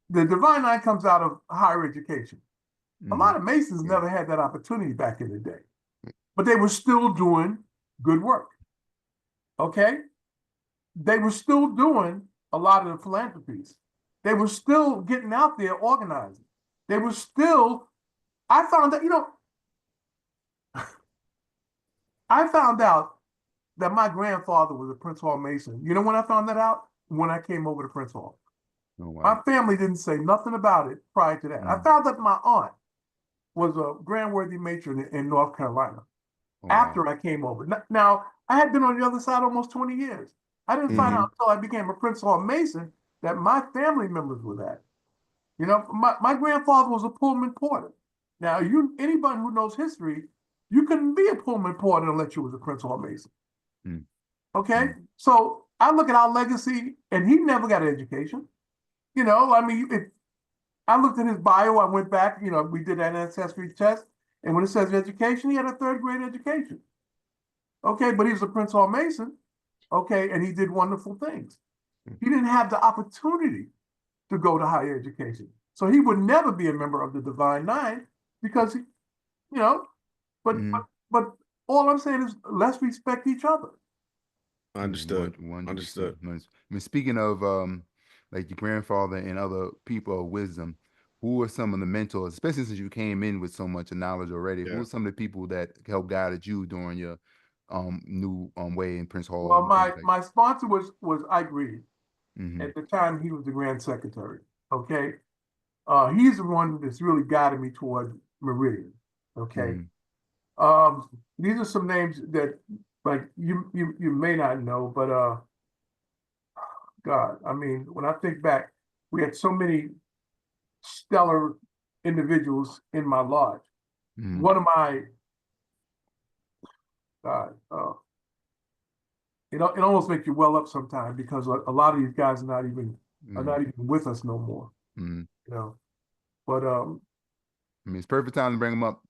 the Divine Nine comes out of higher education. A lot Mhm. of Masons Yeah. never had that opportunity back in the day, but they were still doing good work. Okay, they were still doing a lot of the philanthropies. They were still getting out there organizing. They were still. I found that I found out that my grandfather was a Prince Hall Mason. You know when I found that out? When I came over to Prince Hall. Oh wow. My family didn't say nothing about it prior to that. I Mhm. found that my aunt was a grand worthy matron in North Carolina Oh wow. after I came over. Now, I had been on the other side almost 20 years. I didn't find Hmm. out until I became a Prince Hall Mason that my family members were that. You know, my grandfather was a Pullman porter. Now, anybody who knows history, you couldn't be a Pullman porter unless you was a Prince Hall Mason. Mhm. Okay, Mhm. so I look at our legacy, and he never got an education. You know, I mean, if I looked at his bio, I went back. You know, we did that ancestry test, and when it says education, he had a third grade education. Okay, but he was a Prince Hall Mason. Okay, and he did wonderful things. He didn't have the opportunity to go to higher education, so he would never be a member of the Divine Nine because you know. But but Mhm. but all I'm saying is let's respect each other. Yeah, Understood. 100%. Understood. I mean, speaking of like your grandfather and other people of wisdom, who are some of the mentors, especially since you came in with so much knowledge already? Who Yeah. are some of the people that helped guided you during your new way in Prince Hall Well, and things like? my sponsor was Ike Reed. Mm-hmm. At the time, he was the grand secretary. Okay, he's the one that's really guided me toward Meridian. Okay, Mm-hmm. these are some names that like you may not know, but God, I mean, when I think back, we had so many stellar individuals in my lodge. Mm-hmm. One of my God, it almost makes you well up sometimes because a lot of these guys are Mm, not even with us no more, mm. you know. But I mean, it's perfect time to bring them up,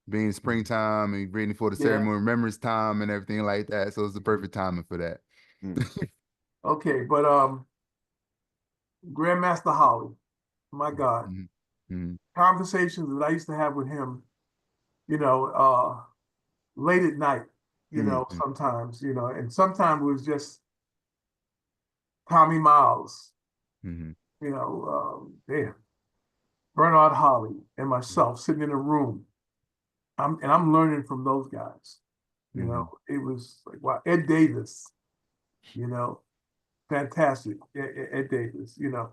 being Mm, springtime and reading for the yeah, ceremony, remembrance time and everything like that. So it's the perfect timing for that. mm, okay, but Grandmaster Holly, my God, Mm, mm, conversations that I used to have with him, you know, late at night, you mm, know, sometimes, you know, and sometimes it was just Tommy Miles, mm, you know, Bernard Holly and mm, myself sitting in a room. I'm learning from those guys. You know, mm, it was like wow, Ed Davis, you know, fantastic. Ed Davis, you know.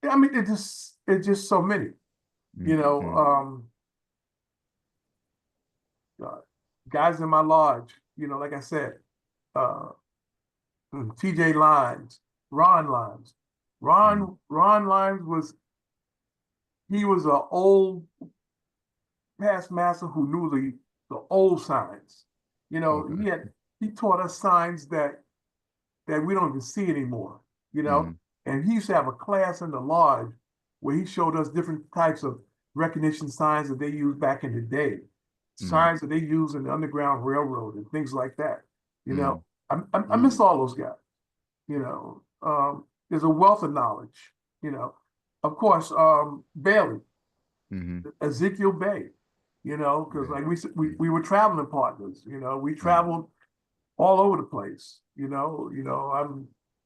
I mean, it's just so many, mm, you know, mm, uh, guys in my lodge, you know, like I said, uh TJ Lines, Ron Lines. mm. Ron Lines was he was an old past master who knew the old signs. You know, Okay. he taught us signs that we don't even see anymore, you know. Mm, And he used to have a class in the lodge where he showed us different types of recognition signs that they used back in the day, mm, signs that they use in the Underground Railroad and things like that. You know, mm, I mm, miss all those guys. You know, there's a wealth of knowledge. You know, of course, Bailey, mm, Ezekiel Bay. You know, because yeah. like Mm, we were traveling partners. You know, we mm, traveled all over the place.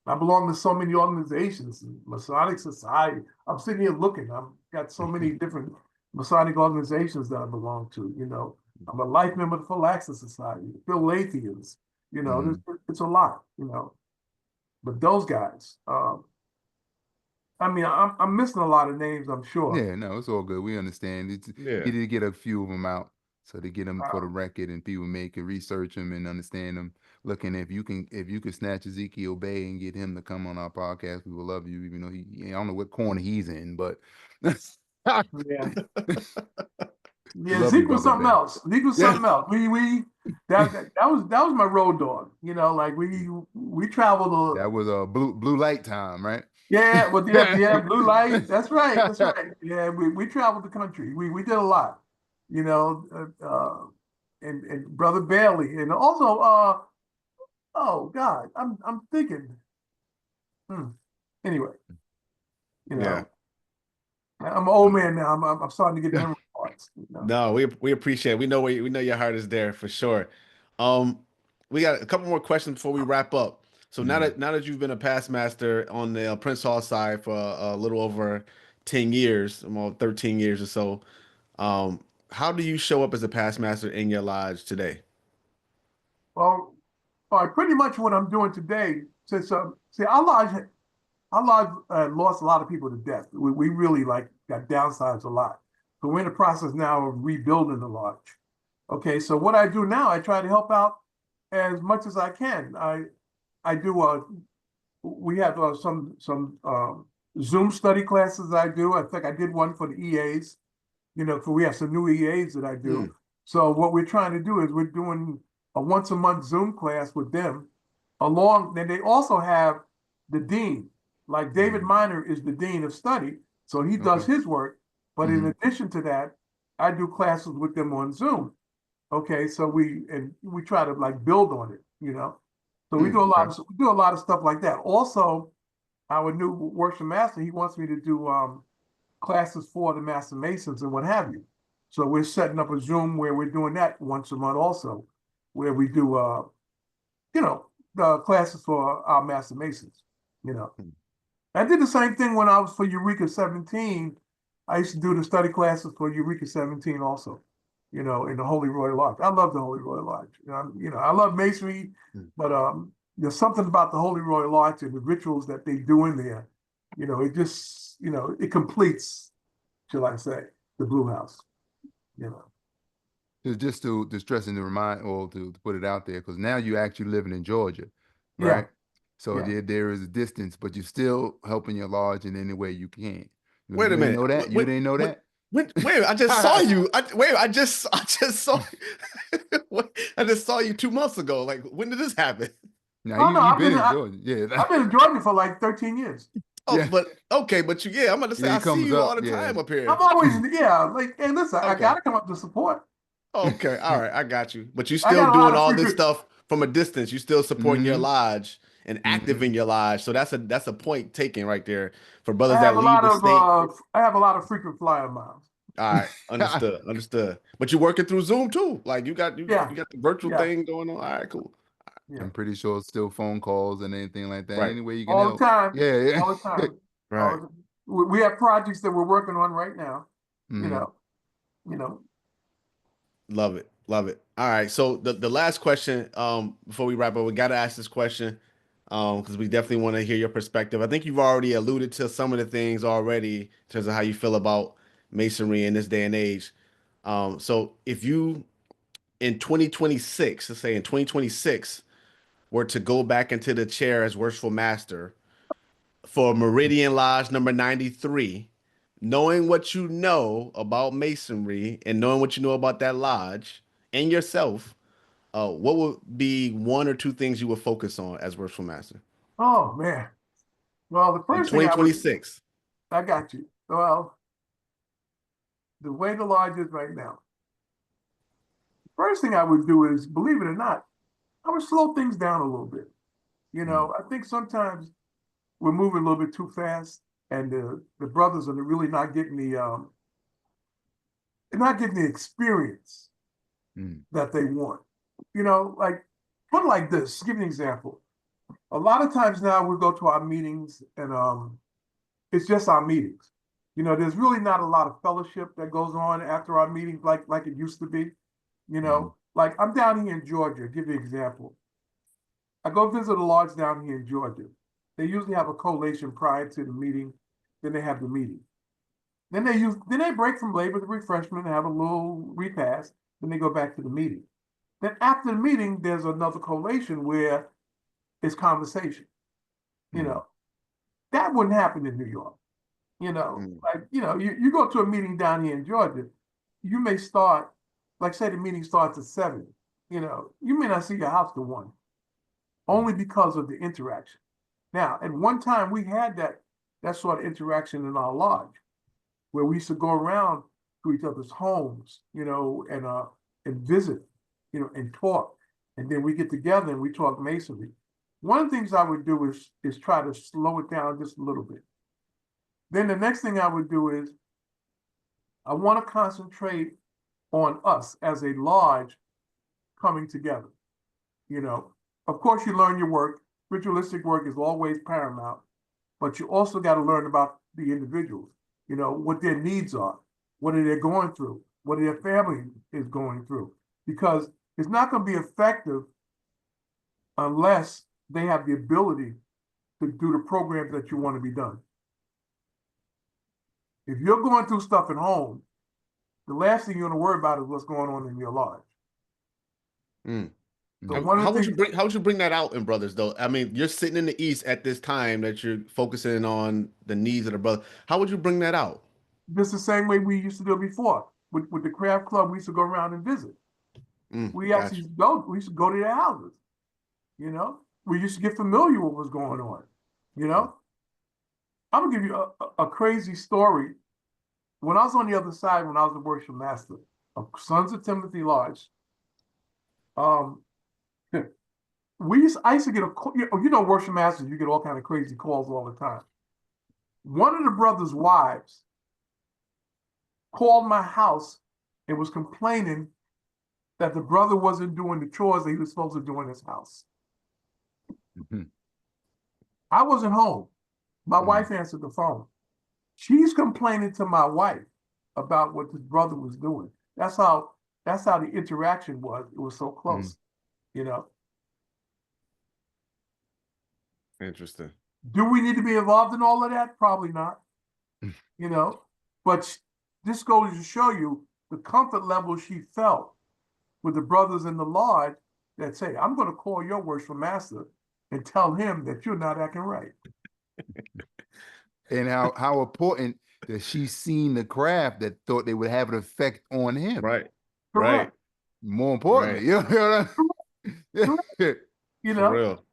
I belong to so many organizations, Masonic Society. I'm sitting here looking. I've got so many different Masonic organizations that I belong to. You know, I'm a life member of the Full Access Society, the Philadelphians. You know, mm. it's a lot. You know, but those guys. I mean, I'm missing a lot of names. I'm sure. Yeah, no, it's all good. We understand. It's yeah. you did get a few of them out, so to get them for the Uh, record, and people may can research them and understand them. Looking if you could snatch Ezekiel Bay and get him to come on our podcast, we will love you. Even though I don't know what corner he's in, but yeah. Yeah, love you, Zeke was brother something Bay. else. Zeke was Yeah, something else. We that was my road dog. You know, like we traveled that was a blue light time, right? yeah, but yeah, blue light. That's right. That's right. Yeah, we traveled the country. We did a lot. You know, and brother Bailey, and also oh God, I'm thinking. Hmm. Anyway, you Yeah. know, I'm an old man now. I'm starting to get memory parts. You know. No, we appreciate it. We know your heart is there for sure. Um, we got a couple more questions before we wrap up. So Mm. now that you've been a past master on the Prince Hall side for a little over 10 years, well, 13 years or so, how do you show up as a past master in your lodge today? Well, pretty much what I'm doing today, since see, our lodge lost a lot of people to death. We really like got downsized a lot. So we're in the process now of rebuilding the lodge. Okay, so what I do now, I try to help out as much as I can. I do we have some Zoom study classes I do. I think I did one for the EAs. You know, for we have some new EAs that I Hmm. do. So what we're trying to do is we're doing a once a month Zoom class with them. Then they also have the dean. Like David Mm. Miner is the dean of study, so he does Okay. his work. But in Hmm. addition to that, I do classes with them on Zoom. Okay, so we try to like build on it, you know. So Hmm. Okay. we do a lot of stuff like that. Also, our new worship master, he wants me to do classes for the Master Masons and what have you. So we're setting up a Zoom where we're doing that once a month also, where we do you know, the classes for our Master Masons, you know. Hmm. I did the same thing when I was for Eureka 17. I used to do the study classes for Eureka 17 also, you know, in the Holy Royal Lodge. I love the Holy Royal Lodge. You know, I love Masonry, Hmm. but there's something about the Holy Royal Lodge and the rituals that they do in there. You know, it just, you know, it completes, shall I say, the Blue House, you know. Just to stress and to remind or to put it out there, because now you actually living in Georgia, Yeah, right? So yeah. there is a distance, but you're still helping your lodge in any way you can. You Wait a didn't minute. know that? You didn't know Wait, that? wait, I just saw you. I just saw I just saw you 2 months ago. Like, when did this happen? Now Oh no, you been in Georgia. Yeah. I've been in Georgia for like 13 years. Oh, Yeah. but okay, but yeah, I'm about to say Yeah, I he see comes you all up. the Yeah. time up I'm here. always, yeah, like, hey, listen, I Okay. gotta come up to support. Okay. All right. I got you. But you I still got a lot doing of all this frequent. stuff from a distance. You still supporting your Mm-hmm. lodge and active Mm-hmm. in your lodge. So that's a point taken right there for brothers that leave the state. I have a lot of frequent flyer miles. All right. Understood. Understood. But you're working through Zoom too. Like Yeah, you got the virtual yeah, thing going on. All right, cool. yeah. I'm pretty sure it's still phone calls and anything like that. Right. Any way you can All the help. time, Yeah, yeah. all the time. Right. We have projects that we're working on right now. You Mhm. know, you know. Love it. Love it. All right. So the last question, before we wrap up, we gotta ask this question. Because we definitely want to hear your perspective. I think you've already alluded to some of the things already in terms of how you feel about masonry in this day and age. So if you in 2026, let's say in 2026, were to go back into the chair as worshipful master for Meridian Lodge number 93, knowing what you know about masonry and knowing what you know about that lodge and yourself, what would be one or two things you would focus on as worshipful master Oh man. Well, the in first thing 2026? I got you. Well, the way the lodge is right now, first thing I would do is, believe it or not, I would slow things down a little bit. I think sometimes we're moving a little bit too fast, and the brothers are really not getting they're not getting the experience Mm. that they want. Like put it like this. Give you an example. A lot of times now we go to our meetings and it's just our meetings. There's really not a lot of fellowship that goes on after our meetings like it used to be. Mm. Like I'm down here in Georgia. Give you an example. I go visit a lodge down here in Georgia. They usually have a collation prior to the meeting. Then they have the meeting. Then they break from labor to refreshment and have a little repast. Then they go back to the meeting. Then after the meeting, there's another collation where it's conversation. You Mm. know, that wouldn't happen in New York. Mm. You go to a meeting down here in Georgia, you may start, like say the meeting starts at 7. You may not see your house to 1, only because of the interaction. Now, at one time we had that sort of interaction in our lodge, where we used to go around to each other's homes, and visit, and talk. And then we get together and we talk masonry. One of the things I would do is try to slow it down just a little bit. Then the next thing I would do is I want to concentrate on us as a lodge coming together. Of course, you learn your work. Ritualistic work is always paramount, but you also got to learn about the individuals, what their needs are, what are they going through, what their family is going through, because it's not going to be effective unless they have the ability to do the programs that you want to be done. If you're going through stuff at home, the last thing you're going to worry about is what's going on in your lodge. Mm. So one of the things, How would you bring that out in brothers though? I mean, you're sitting in the East at this time that you're focusing on the needs of the brother. How would you bring that out? just the same way we used to do it before. With the craft club, we used to go around and visit. We actually Gotcha. used to go to their houses. We used to get familiar with what's going on. I'm gonna give you a crazy story. When I was on the other side, when I was a worship master of Sons of Timothy Lodge, um, I used to get a call. Worship masters, you get all kind of crazy calls all the time. One of the brothers' wives called my house and was complaining that the brother wasn't doing the chores that he was supposed to do in his house. Mhm. I wasn't home. My Mhm. wife answered the phone. She's complaining to my wife about what this brother was doing. That's how the interaction was. It was so close, you know. Interesting. Do we need to be involved in all of that? Probably not, you know. But this goes to show you the comfort level she felt with the brothers in the lodge that say, I'm going to call your worshipful master and tell him that you're not acting right. And how important that she's seen the craft that thought they would have an effect on him. Right. Right. Correct. More importantly, Right. you know what I mean? You For know, real.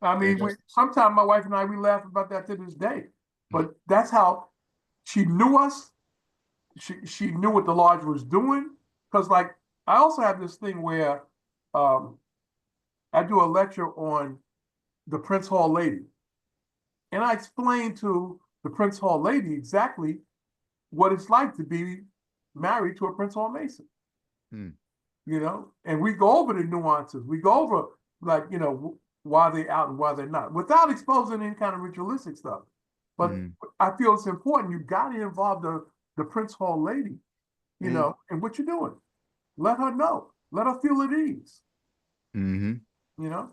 I mean, sometimes my wife and I, we laugh about that to this day. But that's how she knew us. She knew what the lodge was doing. Because, like, I also have this thing where I do a lecture on the Prince Hall lady. And I explain to the Prince Hall lady exactly what it's like to be married to a Prince Hall Mason. You know, and we go over the nuances. We go over, like, you know, why they're out and why they're not, without exposing any kind of ritualistic stuff. But I feel it's important. You got to involve the Prince Hall lady, you know, in what you're doing. Let her know. Let her feel at ease. You know,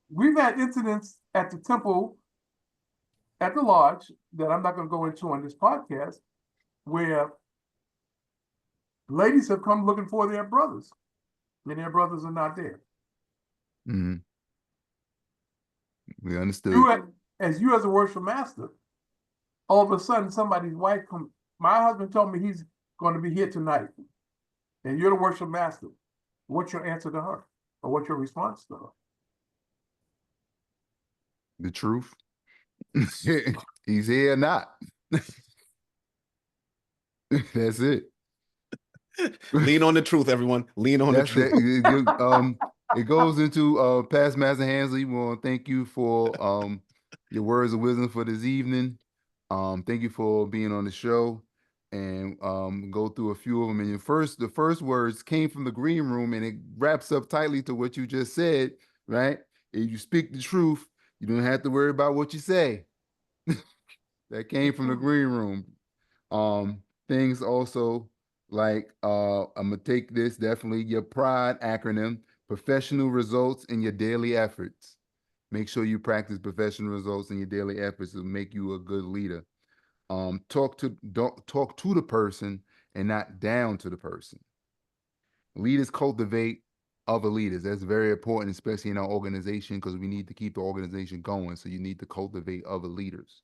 we've had incidents at the temple, at the lodge, that I'm not going to go into on this podcast, where ladies have come looking for their brothers, and their brothers are not there. We understood. As a worship master, all of a sudden somebody's wife comes. My husband told me he's going to be here tonight, and you're the worship master. What's your answer to her, or what's your response to her? The truth. He's here or not. That's it. Lean on the truth, everyone. Lean on the truth. It goes into past Master Hansley. We want to thank you for your words of wisdom for this evening. Thank you for being on the show, and go through a few of them. And the first words came from the green room, and it wraps up tightly to what you just said, right? If you speak the truth, you don't have to worry about what you say. That came from the green room. Things also like, I'm gonna take this, definitely your P.R.I.D.E acronym, professional results in your daily efforts. Make sure you practice professional results in your daily efforts to make you a good leader. Talk to the person and not down to the person. Leaders cultivate other leaders. That's very important, especially in our organization, because we need to keep the organization going. So you need to cultivate other leaders.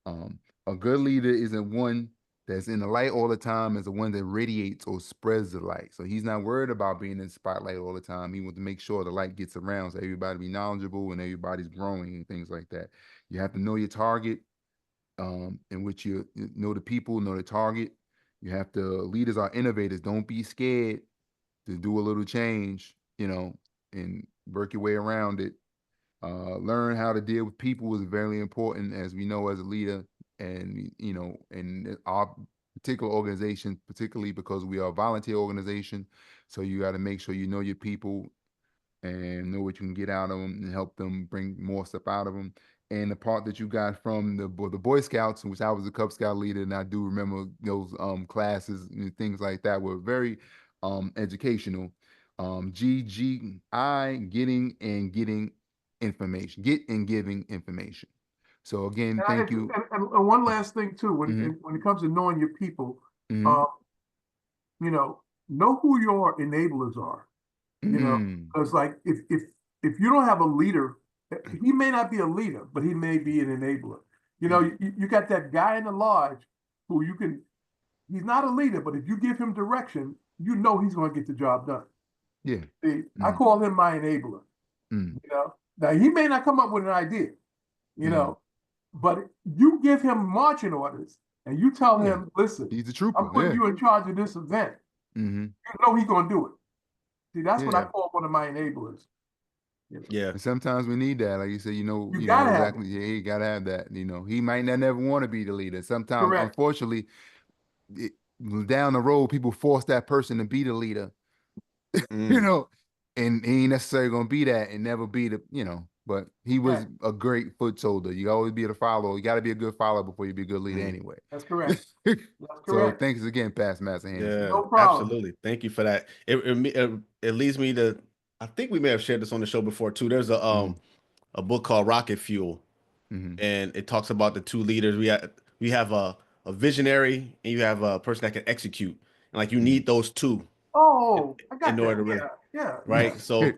A good leader isn't one that's in the light all the time, is the one that radiates or spreads the light. So he's not worried about being in the spotlight all the time. He wants to make sure the light gets around so everybody be knowledgeable and everybody's growing and things like that. You have to know your target, in which you know the people, know the target. You have to, leaders are innovators. Don't be scared to do a little change, you know, and work your way around it. Learn how to deal with people is very important, as we know, as a leader. And, you know, in our particular organization, particularly because we are a volunteer organization. So you got to make sure you know your people and know what you can get out of them and help them bring more stuff out of them. And the part that you got from the Boy Scouts, which I was a Cub Scout leader, and I do remember those classes and things like that were very educational. GGI, getting and giving information. So again, thank you. And one last thing too, when it comes to knowing your people, you know who your enablers are. You know, because like if you don't have a leader, he may not be a leader, but he may be an enabler. You know, you got that guy in the lodge who he's not a leader, but if you give him direction, you know he's going to get the job done. Yeah. See, I call him my enabler. You know, now he may not come up with an idea, you know, but you give him marching orders and you tell him, listen, he's a trooper. I'm putting you in charge of this event. You know he's going to do it. See, that's what I call one of my enablers. You know? Yeah. And sometimes we need that. Like you said, you know gotta have exactly. Yeah, you gotta have that. You know, he might not never want to be the leader. Sometimes, unfortunately, down the road, people force that person to be the leader. You know, and he ain't necessarily gonna be that and never be the, you know, but he was a great foot soldier. You always be a follower. You gotta be a good follower before you be a good leader anyway. That's correct. That's correct. So thanks again, Past Master Hansley. Yeah, No problem. absolutely. Thank you for that. It leads me to, I think we may have shared this on the show before too. There's a book called Rocket Fuel, and it talks about the two leaders. We have a visionary and you have a person that can execute. And like you need those two. Oh, I got in order that. to right. So,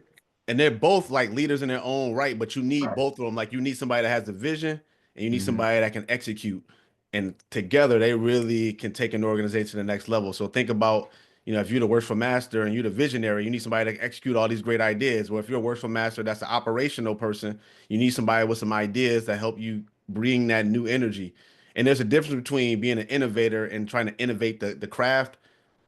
and they're both like leaders in their own right, but you need both of them. Like you need somebody that has the vision and you need somebody that can execute. And together they really can take an organization to the next level. So think about You know, if you're the worshipful master and you're the visionary, you need somebody to execute all these great ideas. Or if you're a worshipful master that's an operational person, you need somebody with some ideas that help you bring that new energy. And there's a difference between being an innovator and trying to innovate the craft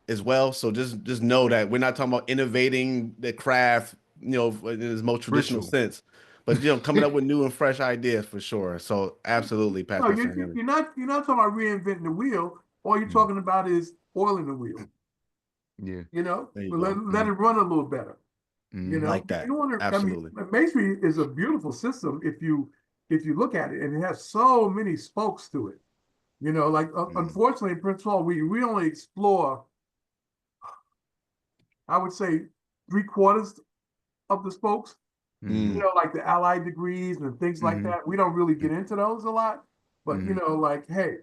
as well. So just know that we're not talking about innovating the craft, you know, in its most traditional Ritual. sense, but you know, coming up with new and fresh ideas for sure. So absolutely, No, Pastor Master Henry. you're not talking about reinventing the wheel. All you're Mm, talking about is oiling the wheel. yeah. You know, There you but go. let it Mm, run a little better. You hmm. know, Like you that. don't want to. I mean, Absolutely. masonry is a beautiful system if you look at it, and it has so many spokes to it. You know, like Mm, unfortunately, in Prince Hall, we only explore, I would say, three-quarters of the spokes. You hmm. Mm, know, like the allied degrees and things like Hmm. that. We don't really get into those a lot. But you Hmm. know, like, hey,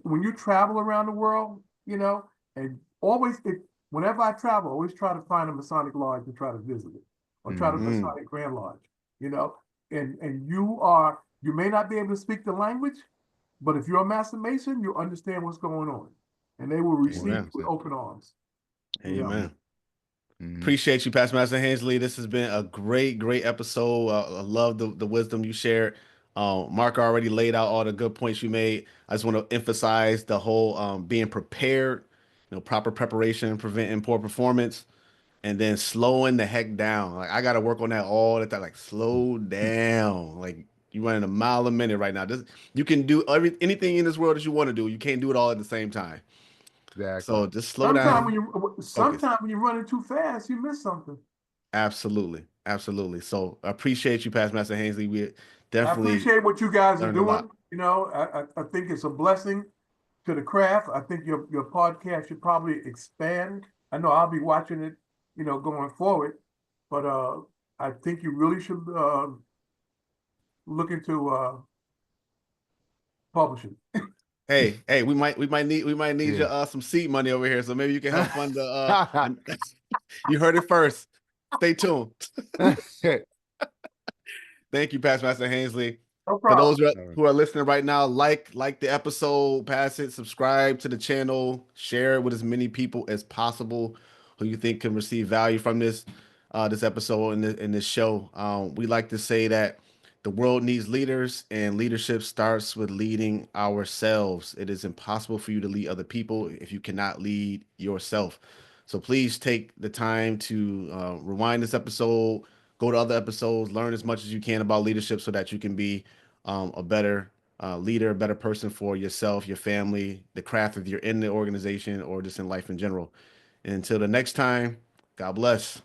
when you travel around the world, you know, and always whenever I travel, I always try to find a Masonic lodge to try to visit it, or try to Hmm. mm, Masonic Grand Lodge, you know, and you may not be able to speak the language, but if you're a Master Mason, you understand what's going on, and they will receive you amen. with 100%. open arms, you know. Yeah. Amen. Hmm. Appreciate you, Pastor Master Hensley. This has been a great episode. I love the wisdom you shared. Mark already laid out all the good points you made. I just want to emphasize the whole being prepared, you know, proper preparation, preventing poor performance, and then slowing the heck down. Like I got to work on that all the time. Like slow down. Like you running a mile a minute right now. You can do anything in this world that you want to do. You can't do it all at the same time. Exactly. So just slow down, focus. Sometimes when you're running too fast, you miss something. Absolutely. Absolutely. So I appreciate you, Pastor Master Hensley. We I definitely appreciate what you guys are learned a doing. lot. You know, I think it's a blessing to the craft. I think your podcast should probably expand. I know I'll be watching it, you know, going forward, but I think you really should look into publishing. Hey, we might need Yeah. your some seed money over here. So maybe you can help fund the you heard it first. Stay tuned. Thank you, Pastor Master Hensley. No For problem. those who are All right. who are listening right now, like the episode, pass it, subscribe to the channel, share it with as many people as possible who you think can receive value from this episode in this show. We like to say that the world needs leaders, and leadership starts with leading ourselves. It is impossible for you to lead other people if you cannot lead yourself. So please take the time to rewind this episode, go to other episodes, learn as much as you can about leadership so that you can be a better leader, a better person for yourself, your family, the craft if you're in the organization or just in life in general. And until the next time, God bless.